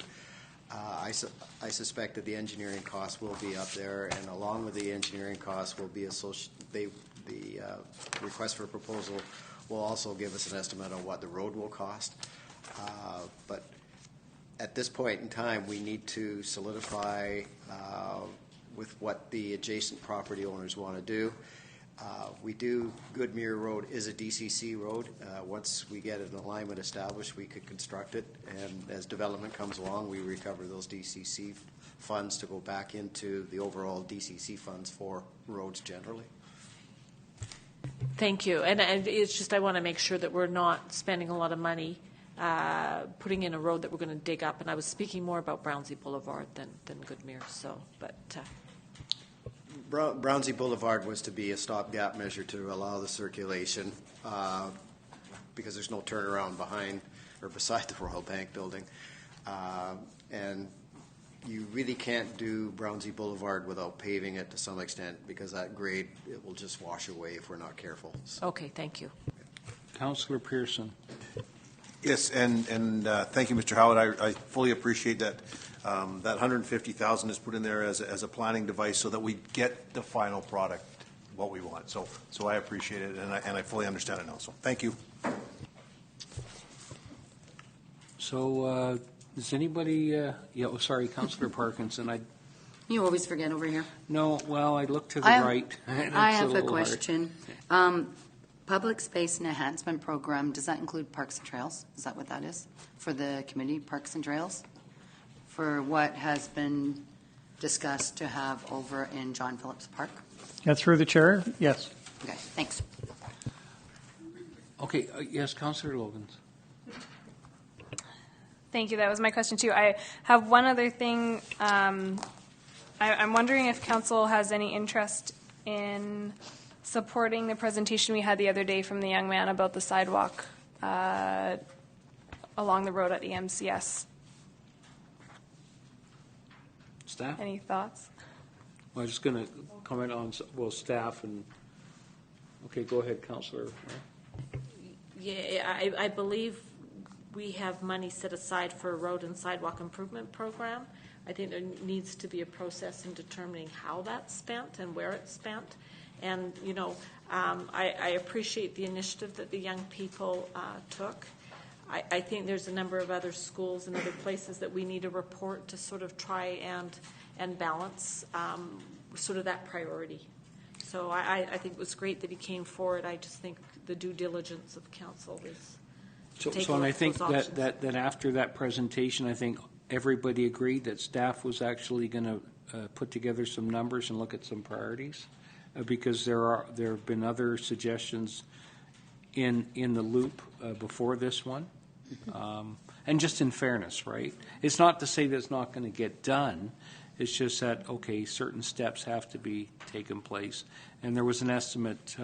I suspect that the engineering costs will be up there, and along with the engineering costs will be the request for proposal will also give us an estimate on what the road will cost. But at this point in time, we need to solidify with what the adjacent property owners want to do. Goodmere Road is a DCC road. Once we get an alignment established, we could construct it, and as development comes along, we recover those DCC funds to go back into the overall DCC funds for roads generally. Thank you. And it's just I want to make sure that we're not spending a lot of money putting in a road that we're going to dig up. And I was speaking more about Brownsea Boulevard than Goodmere. So, but Brownsea Boulevard was to be a stopgap measure to allow the circulation because there's no turnaround behind or beside the Royal Bank building. And you really can't do Brownsea Boulevard without paving it to some extent because that grade, it will just wash away if we're not careful. So. Okay, thank you. Councillor Pearson. Yes, and thank you, Mr. Howard. I fully appreciate that that $150,000 is put in there as a planning device so that we get the final product, what we want. So I appreciate it, and I fully understand it now. So thank you. So does anybody? Sorry, Councillor Parkinson. You always forget over here. No, well, I look to the I- right. and I it's have a little hard. question. Public Space and Enhancement Program, does that include Parks and Trails? Is that what that is? For the committee, Parks and Trails? For what has been discussed to have over in John Phillips Park? Yeah, through the chair, yes. Okay, thanks. Okay, yes, Councillor Logans. Thank you. That was my question too. I have one other thing. I'm wondering if council has any interest in supporting the presentation we had the other day from the young man about the sidewalk along the road at the MCS. Staff? Any thoughts? Well, I'm just going to comment on, well, staff and, okay, go ahead, Councillor. Yeah, I believe we have money set aside for a road and sidewalk improvement program. I think there needs to be a process in determining how that's spent and where it's spent. And, you know, I appreciate the initiative that the young people took. I think there's a number of other schools and other places that we need a report to sort of try and balance sort of that priority. So I think it was great that he came forward. I just think the due diligence of council is to take a And look I at think those options. that after that presentation, I think everybody agreed that staff was actually going to put together some numbers and look at some priorities, because there have been other suggestions in the loop before this one. And just in fairness, right? It's not to say that it's not going to get done. It's just that, okay, certain steps have to be taken place. And there was an estimate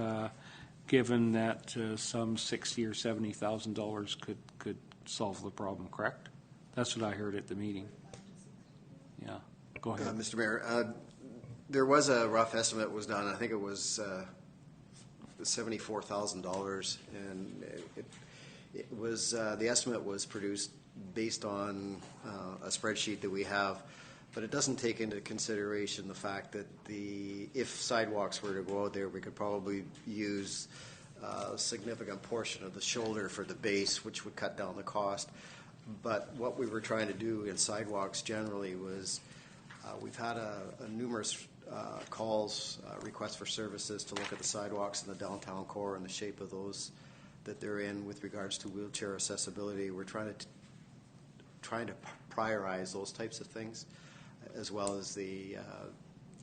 given that some $60,000 or $70,000 could solve the problem, correct? That's what I heard at the meeting. Yeah, go ahead. Mr. Mayor, there was a rough estimate was done. I think it was $74,000, and it was the estimate was produced based on a spreadsheet that we have, but it doesn't take into consideration the fact that if sidewalks were to go out there, we could probably use a significant portion of the shoulder for the base, which would cut down the cost. But what we were trying to do in sidewalks generally was we've had numerous calls, requests for services to look at the sidewalks in the downtown core and the shape of those that they're in with regards to wheelchair accessibility. We're trying to prioritize those types of things, as well as the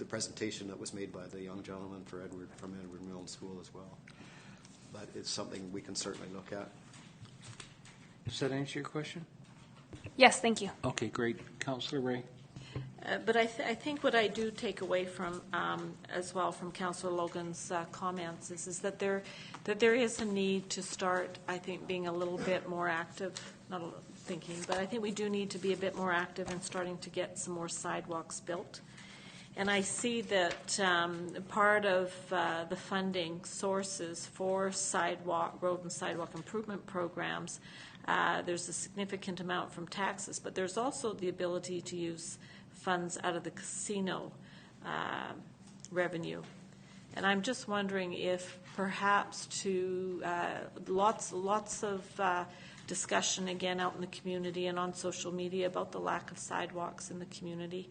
presentation that was made by the young gentleman from Edward Milne School as well. But it's something we can certainly look at. Does that answer your question? Yes, thank you. Okay, great. Councillor Ray? But I think what I do take away from, as well, from Councillor Logan's comments is that there is a need to start, I think, being a little bit more active, not thinking, but I think we do need to be a bit more active in starting to get some more sidewalks built. And I see that part of the funding sources for road and sidewalk improvement programs, there's a significant amount from taxes, but there's also the ability to use funds out of the casino revenue. And I'm just wondering if perhaps lots of discussion again out in the community and on social media about the lack of sidewalks in the community.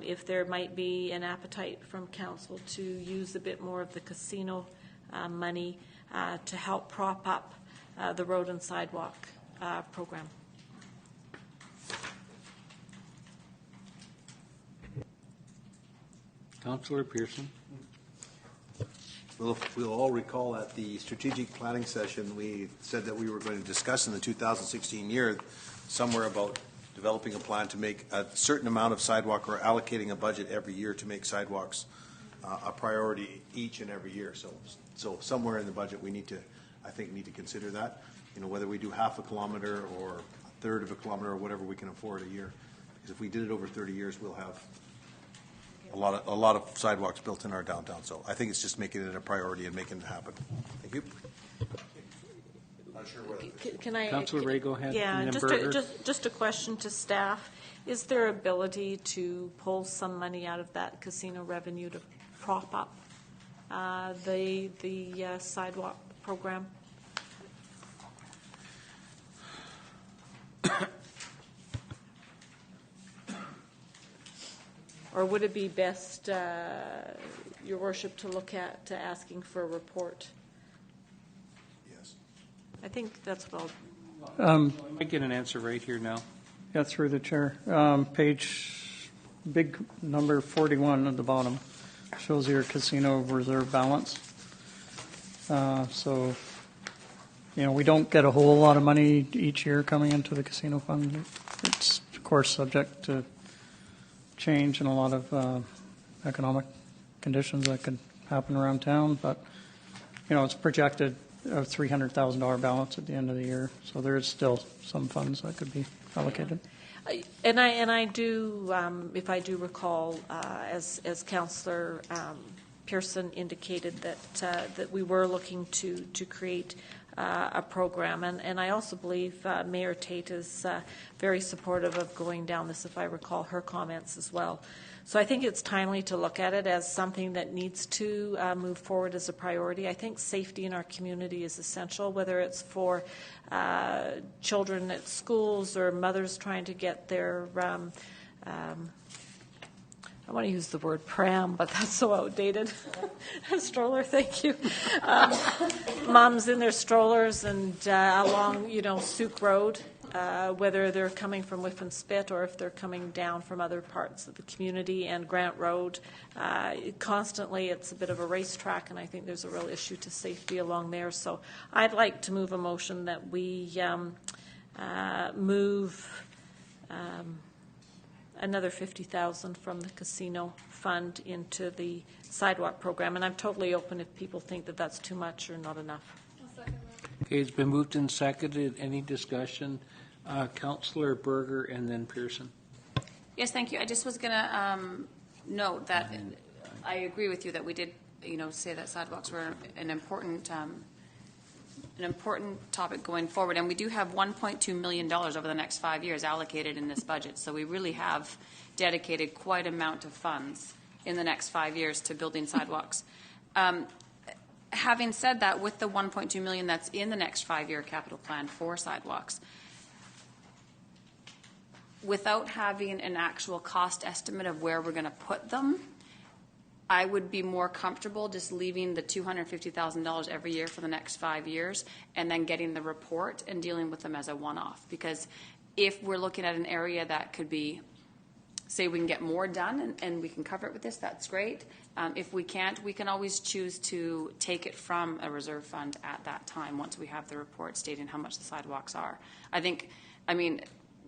If there might be an appetite from council to use a bit more of the casino money to help prop up the road and sidewalk program. Councillor Pearson? We'll all recall at the strategic planning session, we said that we were going to discuss in the 2016 year somewhere about developing a plan to make a certain amount of sidewalk or allocating a budget every year to make sidewalks a priority each and every year. So somewhere in the budget we need to consider that, whether we do half a kilometer or a third of a kilometer or whatever we can afford a year. Because if we did it over 30 years, we'll have a lot of sidewalks built in our downtown. So I think it's just making it a priority and making it happen. Thank you. Not sure whether. Can I? Councillor Ray, go ahead. Yeah, And then just a question to staff. Is there ability to pull some money out of that casino revenue to prop up the sidewalk program? Or would it be best, Your Worship, to look at asking for a report? Yes. I think that's what I might get an answer right here now. Yeah, through the chair. Page, big number 41 at the bottom shows your casino reserve balance. So, we don't get a whole lot of money each year coming into the casino fund. It's, of course, subject to change and a lot of economic conditions that could happen around town. But, it's projected a $300,000 balance at the end of the year. So there is still some funds that could be allocated. And I do, if I do recall, as Councillor Pearson indicated that we were looking to create a program, and I also believe Mayor Tate is very supportive of going down this, if I recall her comments as well. So I think it's timely to look at it as something that needs to move forward as a priority. I think safety in our community is essential, whether it's for children at schools or mothers trying to get their, I want to use the word pram, but that's so outdated. Stroller, thank you. Moms in their strollers and along, Sooke Road. Whether they're coming from Whiffen Spit or if they're coming down from other parts of the community, and Grant Road. Constantly, it's a bit of a racetrack, and I think there's a real issue to safety along there. So I'd like to move a motion that we move another $50,000 from the casino fund into the sidewalk program. And I'm totally open if people think that that's too much or not enough. Okay, it's been moved and seconded. Any discussion? Councillor Berger and then Pearson. Yes, thank you. I just was going to note that I agree with you that we did, say that sidewalks were an important topic going forward, and we do have $1.2 million over the next 5 years allocated in this budget. So we really have dedicated quite an amount of funds in the next 5 years to building sidewalks. Having said that, with the $1.2 million that's in the next 5-year capital plan for sidewalks, without having an actual cost estimate of where we're going to put them, I would be more comfortable just leaving the $250,000 every year for the next 5 years and then getting the report and dealing with them as a one-off. Because if we're looking at an area that could be, say we can get more done and we can cover it with this, that's great. If we can't, we can always choose to take it from a reserve fund at that time once we have the report stating how much the sidewalks are.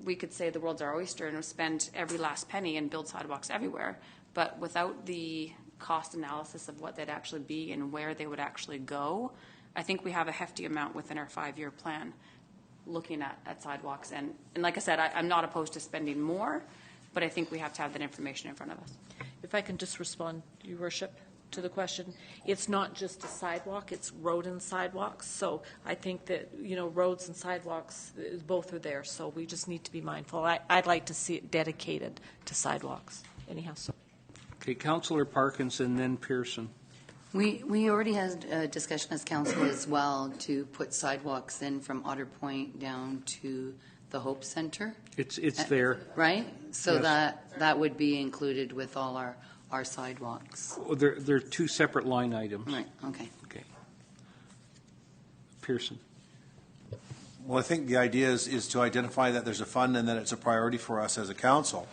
We could say the world's our oyster and spend every last penny and build sidewalks everywhere, but without the cost analysis of what they'd actually be and where they would actually go, I think we have a hefty amount within our 5-year plan looking at sidewalks. And like I said, I'm not opposed to spending more, but I think we have to have that information in front of us. If I can just respond, Your Worship, to the question. It's not just a sidewalk, it's road and sidewalks. So I think that, roads and sidewalks, both are there. So we just need to be mindful. I'd like to see it dedicated to sidewalks anyhow. So. Okay, Councillor Parkinson, then Pearson. We already had a discussion as council as well to put sidewalks in from Otter Point down to the Hope Center. It's there. Right? So Yes. that would be included with all our sidewalks. Oh, they're two separate line items. Right, okay. Okay. Pearson. Well, I think the idea is to identify that there's a fund and that it's a priority for us as a council.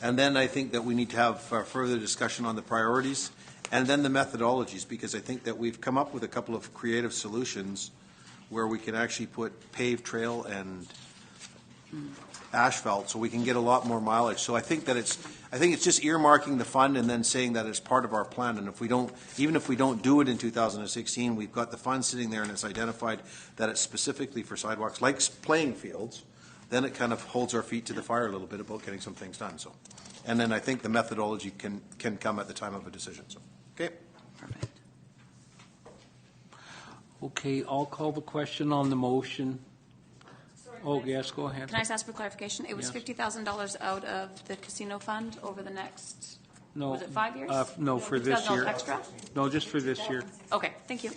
And then I think that we need to have further discussion on the priorities and then the methodologies, because I think that we've come up with a couple of creative solutions where we can actually put paved trail and asphalt so we can get a lot more mileage. So I think it's just earmarking the fund and then saying that it's part of our plan. And even if we don't do it in 2016, we've got the fund sitting there and it's identified that it's specifically for sidewalks, like playing fields. Then it kind of holds our feet to the fire a little bit about getting some things done. So, and then I think the methodology can come at the time of a decision. So, okay. Perfect. Okay, I'll call the question on the motion. Oh, yes, go ahead. Can I just ask for clarification? It was Yes. $50,000 out of the casino fund over the next, No. was it 5 years? No, for this $50,000 year. extra? No, just for this year. Okay, thank you.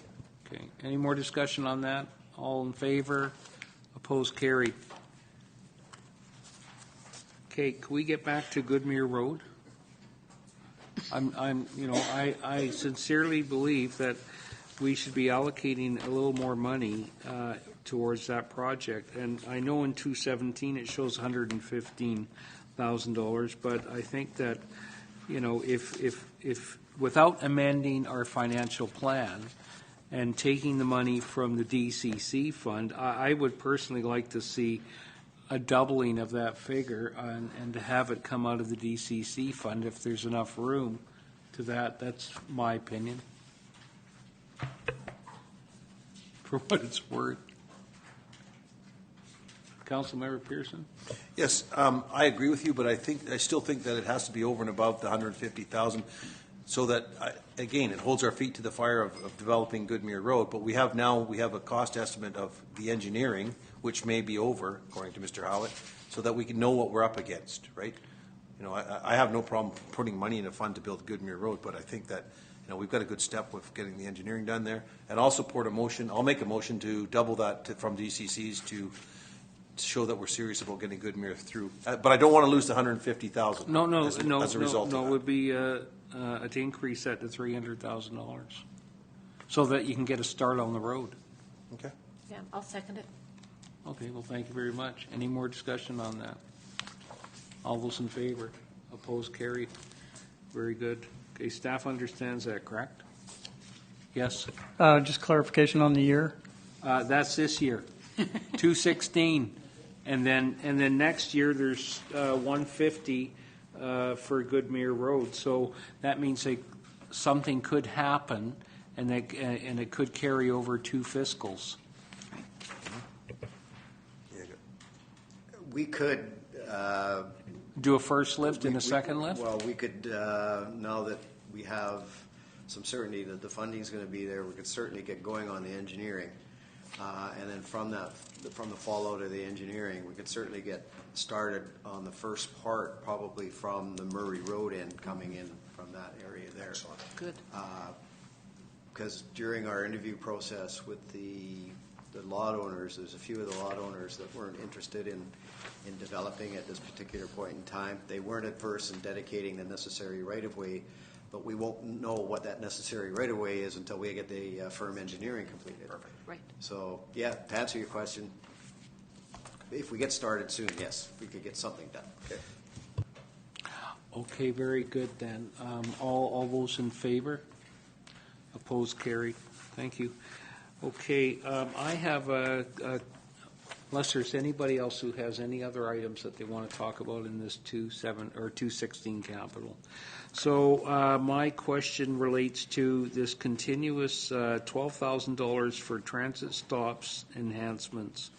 Okay, any more discussion on that? All in favor? Opposed? Carried. Okay, can we get back to Goodmere Road? I sincerely believe that we should be allocating a little more money towards that project. And I know in 217 it shows $115,000, but I think that, if without amending our financial plan and taking the money from the DCC fund, I would personally like to see a doubling of that figure and to have it come out of the DCC fund if there's enough room to that. That's my opinion. For what it's worth. Councilmember Pearson? Yes, I agree with you, but I still think that it has to be over and above the 150,000, so that again it holds our feet to the fire of developing Goodmere Road. But we have a cost estimate of the engineering, which may be over, according to Mr. Howitt, so that we can know what we're up against, right? I have no problem putting money in a fund to build Goodmere Road, but I think that we've got a good step with getting the engineering done there, and I'll support a motion. I'll make a motion to double that from DCC's to show that we're serious about getting Goodmere through. But I don't want to lose the 150,000. No. As a result of that. It would be to increase that to $300,000, so that you can get a start on the road. Okay. Yeah, I'll second it. Okay. Well, thank you very much. Any more discussion on that? All those in favor? Opposed? Carried. Very good. Okay. Staff understands that, correct? Yes. Just clarification on the year. That's this year, 216. And then next year there's 150 for Goodmere Road. So that means something could happen, and it could carry over 2 fiscals. We could do a first lift and a second lift. Well, we could now that we have some certainty that the funding is going to be there. We could certainly get going on the engineering. And then from the fallout of the engineering, we could certainly get started on the first part, probably from the Murray Road end, coming in from that area there. Good. Because during our interview process with the lot owners, there's a few of the lot owners that weren't interested in developing at this particular point in time. They weren't adverse in dedicating the necessary right-of-way, but we won't know what that necessary right-of-way is until we get the firm engineering completed. Perfect. Right. So, yeah, to answer your question, if we get started soon, yes, we could get something done. Okay. Okay, very good then. All those in favor? Opposed? Carried. Thank you. Okay, I have unless there's anybody else who has any other items that they want to talk about in this 216 capital. So my question relates to this continuous $12,000 for transit stops enhancements.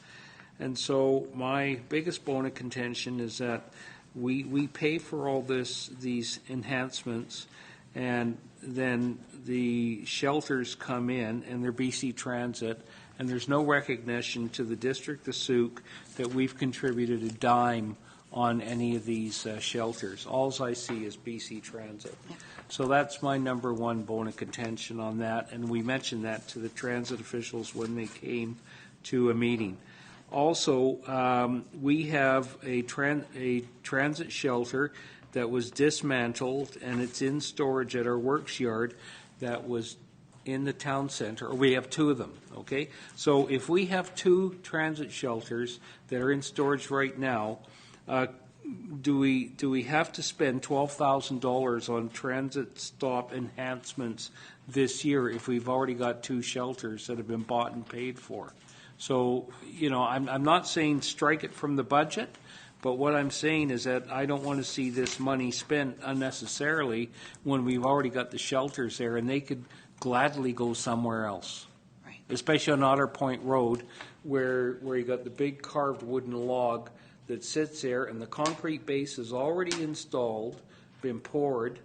And so my biggest bone of contention is that we pay for all these enhancements, and then the shelters come in and they're BC Transit, and there's no recognition to the District of Sooke that we've contributed a dime on any of these shelters. All I see is BC Transit. Yeah. So that's my number one bone of contention on that, and we mentioned that to the transit officials when they came to a meeting. Also, we have a transit shelter that was dismantled, and it's in storage at our works yard that was in the town center. We have 2 of them, okay? So if we have 2 transit shelters that are in storage right now, do we have to spend $12,000 on transit stop enhancements this year if we've already got 2 shelters that have been bought and paid for? So, I'm not saying strike it from the budget, but what I'm saying is that I don't want to see this money spent unnecessarily when we've already got the shelters there, and they could gladly go somewhere else. Right. Especially on Otter Point Road, where you got the big carved wooden log that sits there, and the concrete base is already installed, been poured,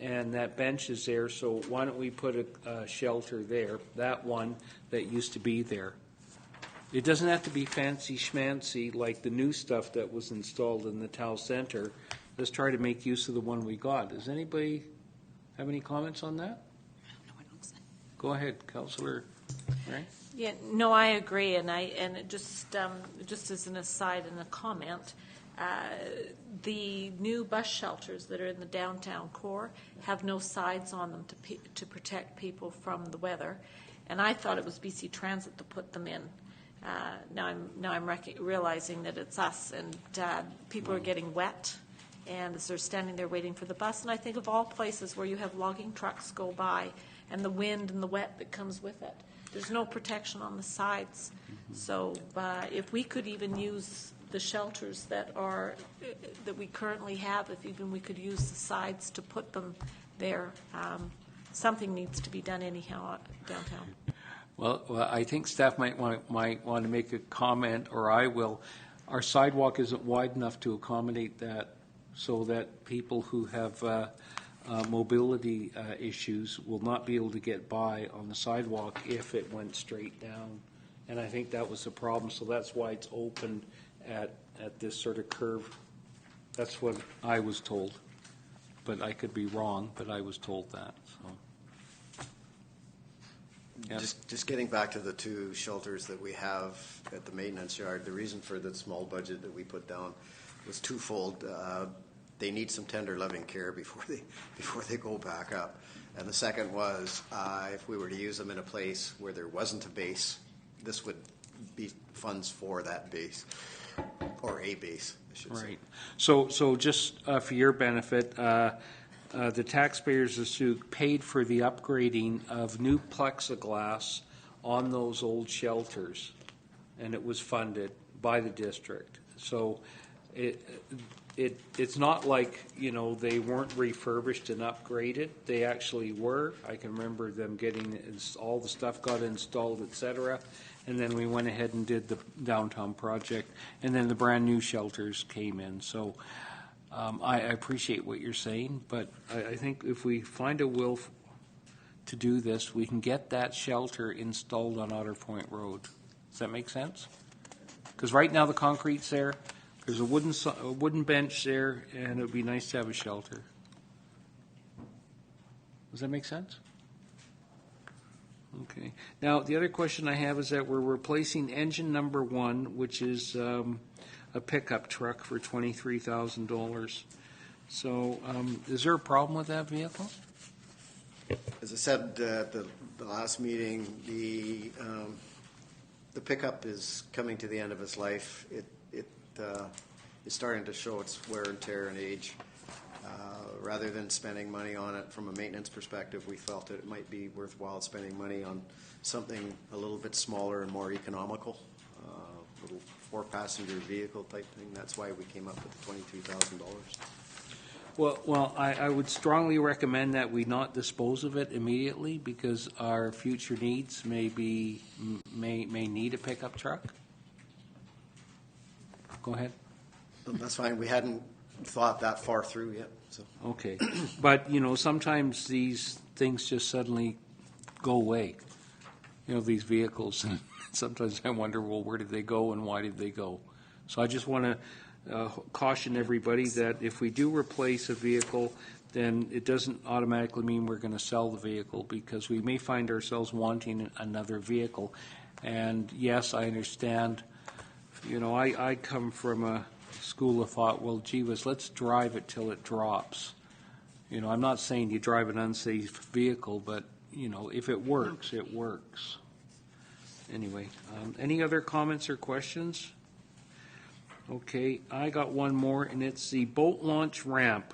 and that bench is there. So why don't we put a shelter there, that one that used to be there? It doesn't have to be fancy schmancy like the new stuff that was installed in the town center. Let's try to make use of the one we got. Does anybody have any comments on that? No, I don't say. Go ahead, Councillor. Right? Yeah, no, I agree, and it just as an aside and a comment, The new bus shelters that are in the downtown core have no sides on them to protect people from the weather, and I thought it was BC Transit that put them in. Now I'm realizing that it's us, and people are getting wet, and as they're standing there waiting for the bus. And I think of all places where you have logging trucks go by, and the wind and the wet that comes with it. There's no protection on the sides. So if we could even use the shelters that we currently have, if even we could use the sides to put them there, something needs to be done anyhow downtown. Well, I think staff might want to make a comment, or I will. Our sidewalk isn't wide enough to accommodate that, so that people who have mobility issues will not be able to get by on the sidewalk if it went straight down. And I think that was the problem. So that's why it's open at this sort of curve. That's what I was told. But I could be wrong, but I was told that. So. Yeah. Just getting back to the two shelters that we have at the maintenance yard, the reason for the small budget that we put down was twofold. They need some tender loving care before they go back up. And the second was if we were to use them in a place where there wasn't a base, this would be funds for that base, or a base, I should say. Right. So just for your benefit, the taxpayers of Sooke paid for the upgrading of new plexiglass on those old shelters, and it was funded by the district. So it's not like, they weren't refurbished and upgraded. They actually were. I can remember them getting all the stuff got installed, et cetera. And then we went ahead and did the downtown project, and then the brand new shelters came in. So I appreciate what you're saying, but I think if we find a will to do this, we can get that shelter installed on Otter Point Road. Does that make sense? Because right now the concrete's there. There's a wooden bench there, and it would be nice to have a shelter. Does that make sense? Okay. Now, the other question I have is that we're replacing engine number 1, which is a pickup truck for $23,000. So is there a problem with that vehicle? As I said at the last meeting, the pickup is coming to the end of its life. It's starting to show its wear and tear and age. Rather than spending money on it from a maintenance perspective, we felt that it might be worthwhile spending money on something a little bit smaller and more economical, little 4-passenger vehicle type thing. That's why we came up with the $22,000. Well, I would strongly recommend that we not dispose of it immediately, because our future needs may need a pickup truck. Go ahead. That's fine. We hadn't thought that far through yet. So. Okay. But, sometimes these things just suddenly go away, these vehicles. And sometimes I wonder, well, where did they go and why did they go? So I just want to caution everybody that if we do replace a vehicle, then it doesn't automatically mean we're going to sell the vehicle, because we may find ourselves wanting another vehicle. And, yes, I understand. I come from a school of thought, well, gee whiz, let's drive it till it drops. I'm not saying you drive an unsafe vehicle, but, if it works, it works. Anyway, any other comments or questions? Okay, I got one more, and it's the boat launch ramp.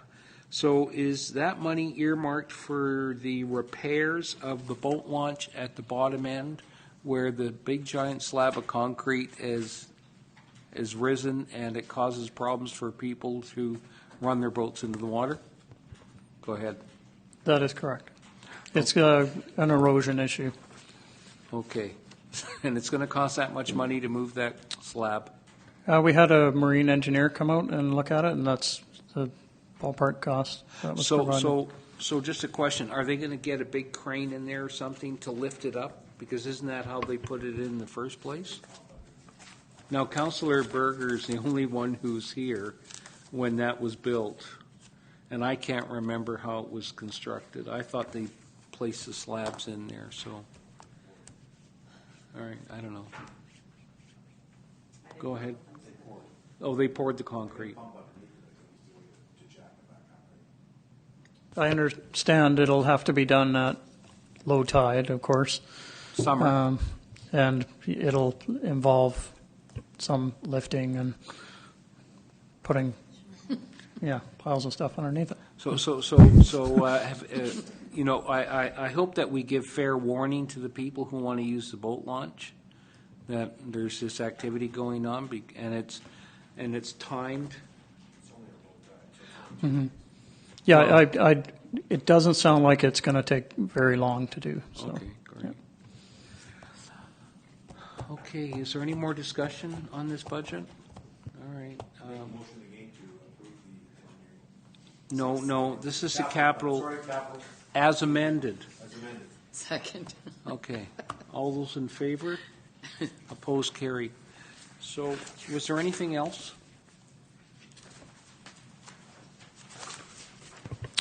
So is that money earmarked for the repairs of the boat launch at the bottom end, where the big giant slab of concrete is risen and it causes problems for people to run their boats into the water? Go ahead. That is correct. It's an erosion issue. Okay. And it's going to cost that much money to move that slab? We had a marine engineer come out and look at it, and that's the ballpark cost that was provided. So just a question, are they going to get a big crane in there or something to lift it up? Because isn't that how they put it in the first place? Now, Councillor Berger is the only one who's here when that was built, and I can't remember how it was constructed. I thought they placed the slabs in there, so. All right, I don't know. Go ahead. Oh, they poured the concrete. I understand it'll have to be done at low tide, of course. Summer. And it'll involve some lifting and putting, piles of stuff underneath it. You know, I hope that we give fair warning to the people who want to use the boat launch, that there's this activity going on, and it's timed. Mm-hmm. Yeah, it doesn't sound like it's going to take very long to do. So. Okay, great. Okay, is there any more discussion on this budget? All right. No, this is the capital as amended. Second. Okay. All those in favor? Opposed, carried. So, was there anything else?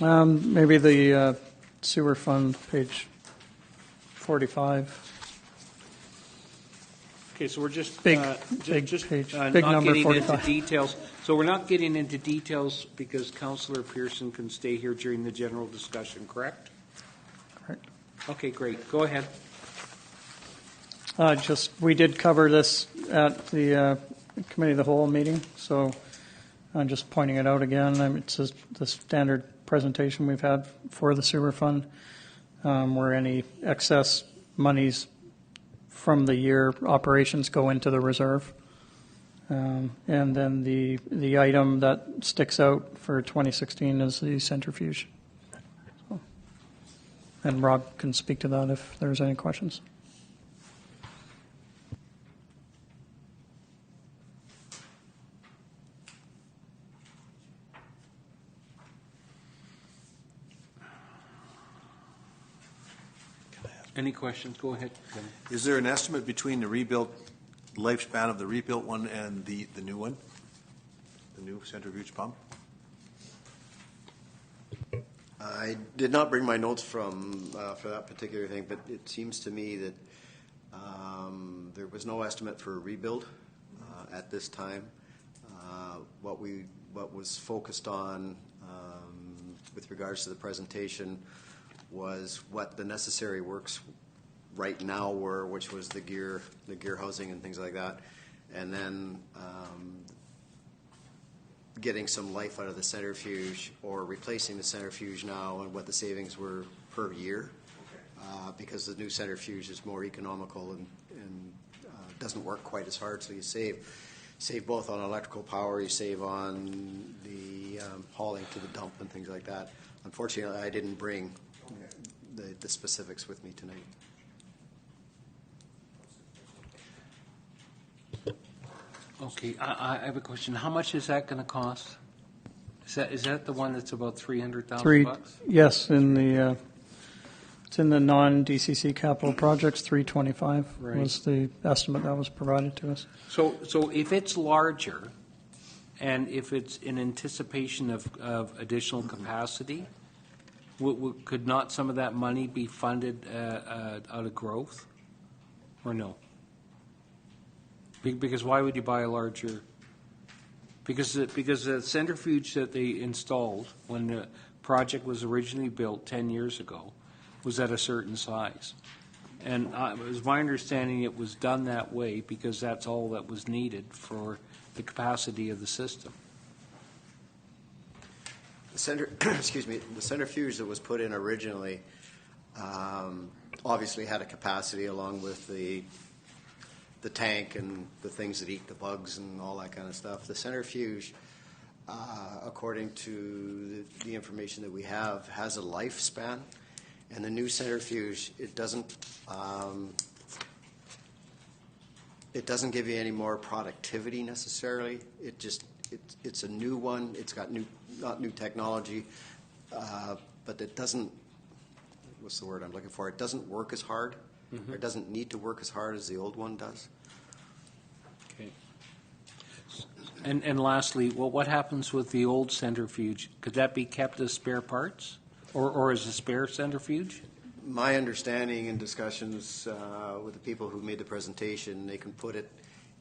Maybe the sewer fund, page 45. Okay, so we're just Big not number, getting 45. into details. So we're not getting into details because Councillor Pearson can stay here during the general discussion, correct? Correct. Okay, great. Go ahead. We did cover this at the Committee of the Whole meeting, so I'm just pointing it out again. It's the standard presentation we've had for the sewer fund, where any excess monies from the year operations go into the reserve. And then the item that sticks out for 2016 is the centrifuge. So, and Rob can speak to that if there's any questions. Any questions? Go ahead. Is there an estimate between the rebuilt lifespan of the rebuilt one and the new one? The new centrifuge pump? I did not bring my notes for that particular thing, but it seems to me that there was no estimate for a rebuild at this time. What was focused on with regards to the presentation was what the necessary works right now were, which was the gear housing and things like that, and then getting some life out of the centrifuge or replacing the centrifuge now and what the savings were per year, because the new centrifuge is more economical and doesn't work quite as hard, so you save both on electrical power, you save on the hauling to the dump and things like that. Unfortunately, I didn't bring the specifics with me tonight. Okay, I have a question. How much is that going to cost? Is that the one that's about $300,000? Yes, it's in the non-DCC capital projects. 325 was the estimate that was provided to us. So if it's larger, and if it's in anticipation of additional capacity, could not some of that money be funded out of growth, or no? Because why would you buy a larger? Because the centrifuge that they installed when the project was originally built 10 years ago was at a certain size, and it was my understanding it was done that way because that's all that was needed for the capacity of the system. The centrifuge that was put in originally obviously had a capacity along with the tank and the things that eat the bugs and all that kind of stuff. The centrifuge, according to the information that we have, has a lifespan, and the new centrifuge, it doesn't give you any more productivity necessarily. It's a new one. It's got not new technology, but it doesn't. What's the word I'm looking for? It doesn't work as hard. Mm-hmm. Or it doesn't need to work as hard as the old one does. Okay. And lastly, what happens with the old centrifuge? Could that be kept as spare parts, or as a spare centrifuge? My understanding in discussions with the people who made the presentation, they can put it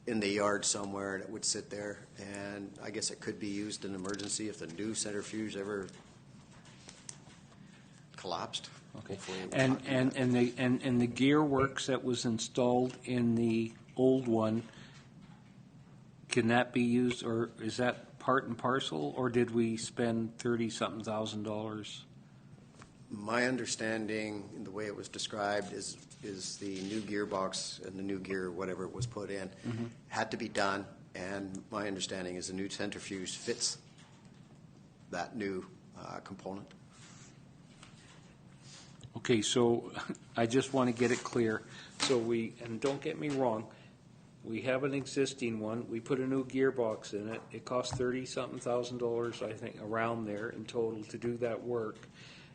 in the yard somewhere, and it would sit there. And I guess it could be used in emergency if the new centrifuge ever collapsed. Okay. Hopefully it will And, not do and, that. and the gear works that was installed in the old one, can that be used, or is that part and parcel, or did we spend $30-something thousand? My understanding, in the way it was described, is the new gearbox and the new gear, whatever it was put in, had to be done. And my understanding is the new centrifuge fits that new component. Okay, so I just want to get it clear. So and don't get me wrong, we have an existing one. We put a new gearbox in it. It cost $30-something thousand, I think, around there in total to do that work.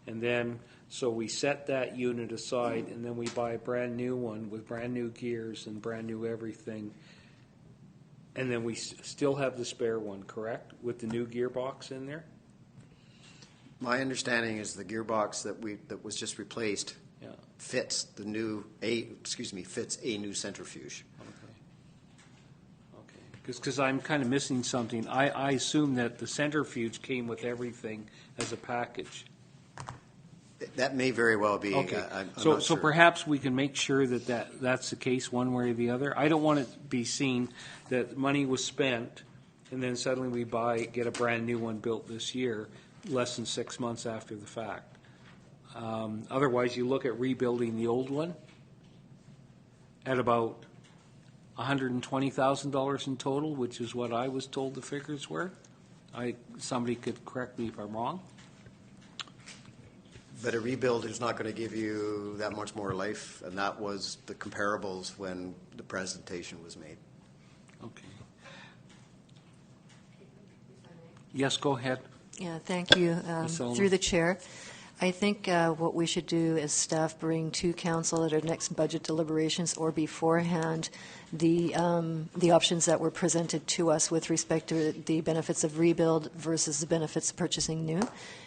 And then, so we set that unit aside, and then we buy a brand new one with brand new gears and brand new everything. And then we still have the spare one, correct, with the new gearbox in there? My understanding is the gearbox that was just replaced Yeah. fits fits a new centrifuge. Okay. Because I'm kind of missing something. I assume that the centrifuge came with everything as a package. That may very well be. Okay. I'm So not sure. perhaps we can make sure that's the case one way or the other. I don't want it to be seen that money was spent and then suddenly we get a brand new one built this year, less than 6 months after the fact. Otherwise, you look at rebuilding the old one at about $120,000 in total, which is what I was told the figures were. Somebody could correct me if I'm wrong. But a rebuild is not going to give you that much more life, and that was the comparables when the presentation was made. Okay. Yes, go ahead. Yeah, thank you. Ms. Sullivan. Through the chair, I think what we should do as staff bring to council at our next budget deliberations or beforehand the options that were presented to us with respect to the benefits of rebuild versus the benefits of purchasing new,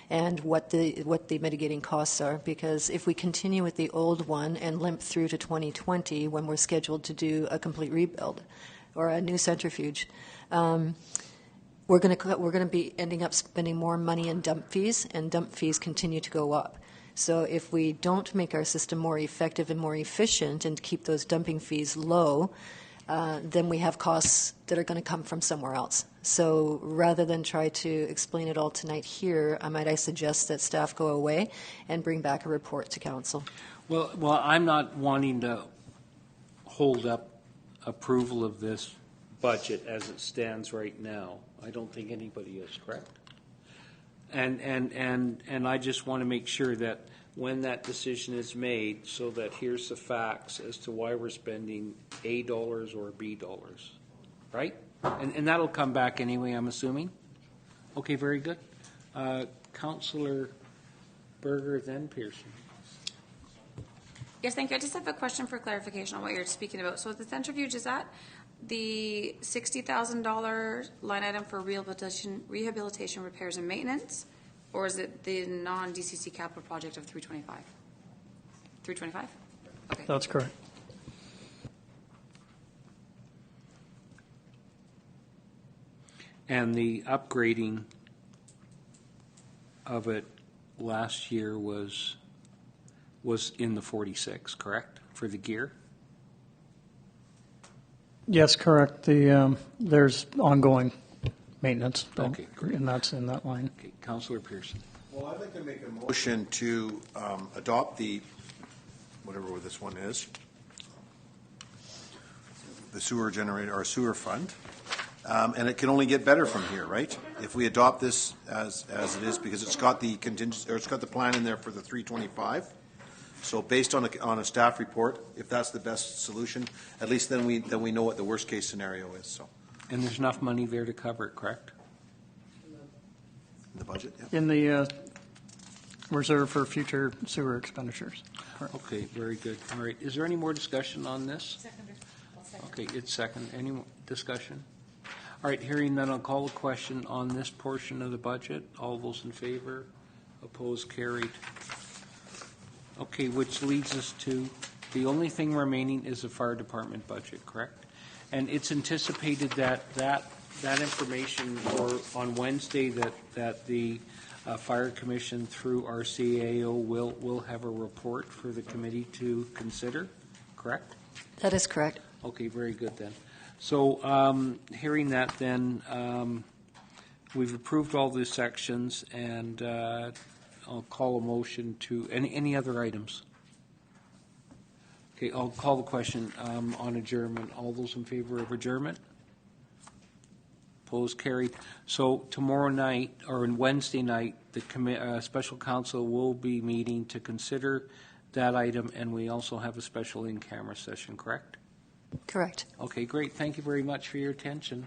and what the mitigating costs are. Because if we continue with the old one and limp through to 2020 when we're scheduled to do a complete rebuild or a new centrifuge, we're going to be ending up spending more money in dump fees, and dump fees continue to go up. So if we don't make our system more effective and more efficient and keep those dumping fees low, then we have costs that are going to come from somewhere else. So rather than try to explain it all tonight here, I suggest that staff go away and bring back a report to council. Well, I'm not wanting to hold up approval of this budget as it stands right now. I don't think anybody is, correct? And I just want to make sure that when that decision is made, so that here's the facts as to why we're spending A dollars or B dollars, right? And that'll come back anyway, I'm assuming? Okay, very good. Councillor Berger, then Pearson. Yes, thank you. I just have a question for clarification on what you're speaking about. So the centrifuge, is that the $60,000 line item for rehabilitation, repairs, and maintenance, or is it the non-DCC capital project of 325? 325? Okay. That's correct. And the upgrading of it last year was in the 46, correct, for the gear? Yes, correct. There's ongoing maintenance. Okay, great. And that's in that line. Okay, Councillor Pearson. Well, I'd like to make a motion to adopt whatever this one is, the sewer generator or sewer fund. And it can only get better from here, right? If we adopt this as it is, because it's got the contingency, or it's got the plan in there for the 325. So based on a staff report, if that's the best solution, at least then we know what the worst case scenario is. So And there's enough money there to cover it, correct? in the budget, yeah. In the reserve for future sewer expenditures. Correct. Okay, very good. All right, is there any more discussion on this? Okay, it's second. Any more discussion? All right, hearing none, I'll call a question on this portion of the budget. All those in favor? Opposed? Carried. Okay, which leads us to the only thing remaining is the fire department budget, correct? And it's anticipated that information on Wednesday that the Fire Commission through our CAO will have a report for the committee to consider, correct? That is correct. Okay, very good then. So hearing that then, we've approved all the sections, and I'll call a motion to, any other items? Okay, I'll call the question on adjournment. All those in favor of adjournment? Opposed, carried. So tomorrow night, or on Wednesday night, the special council will be meeting to consider that item, and we also have a special in-camera session, correct? Correct. Okay, great. Thank you very much for your attention.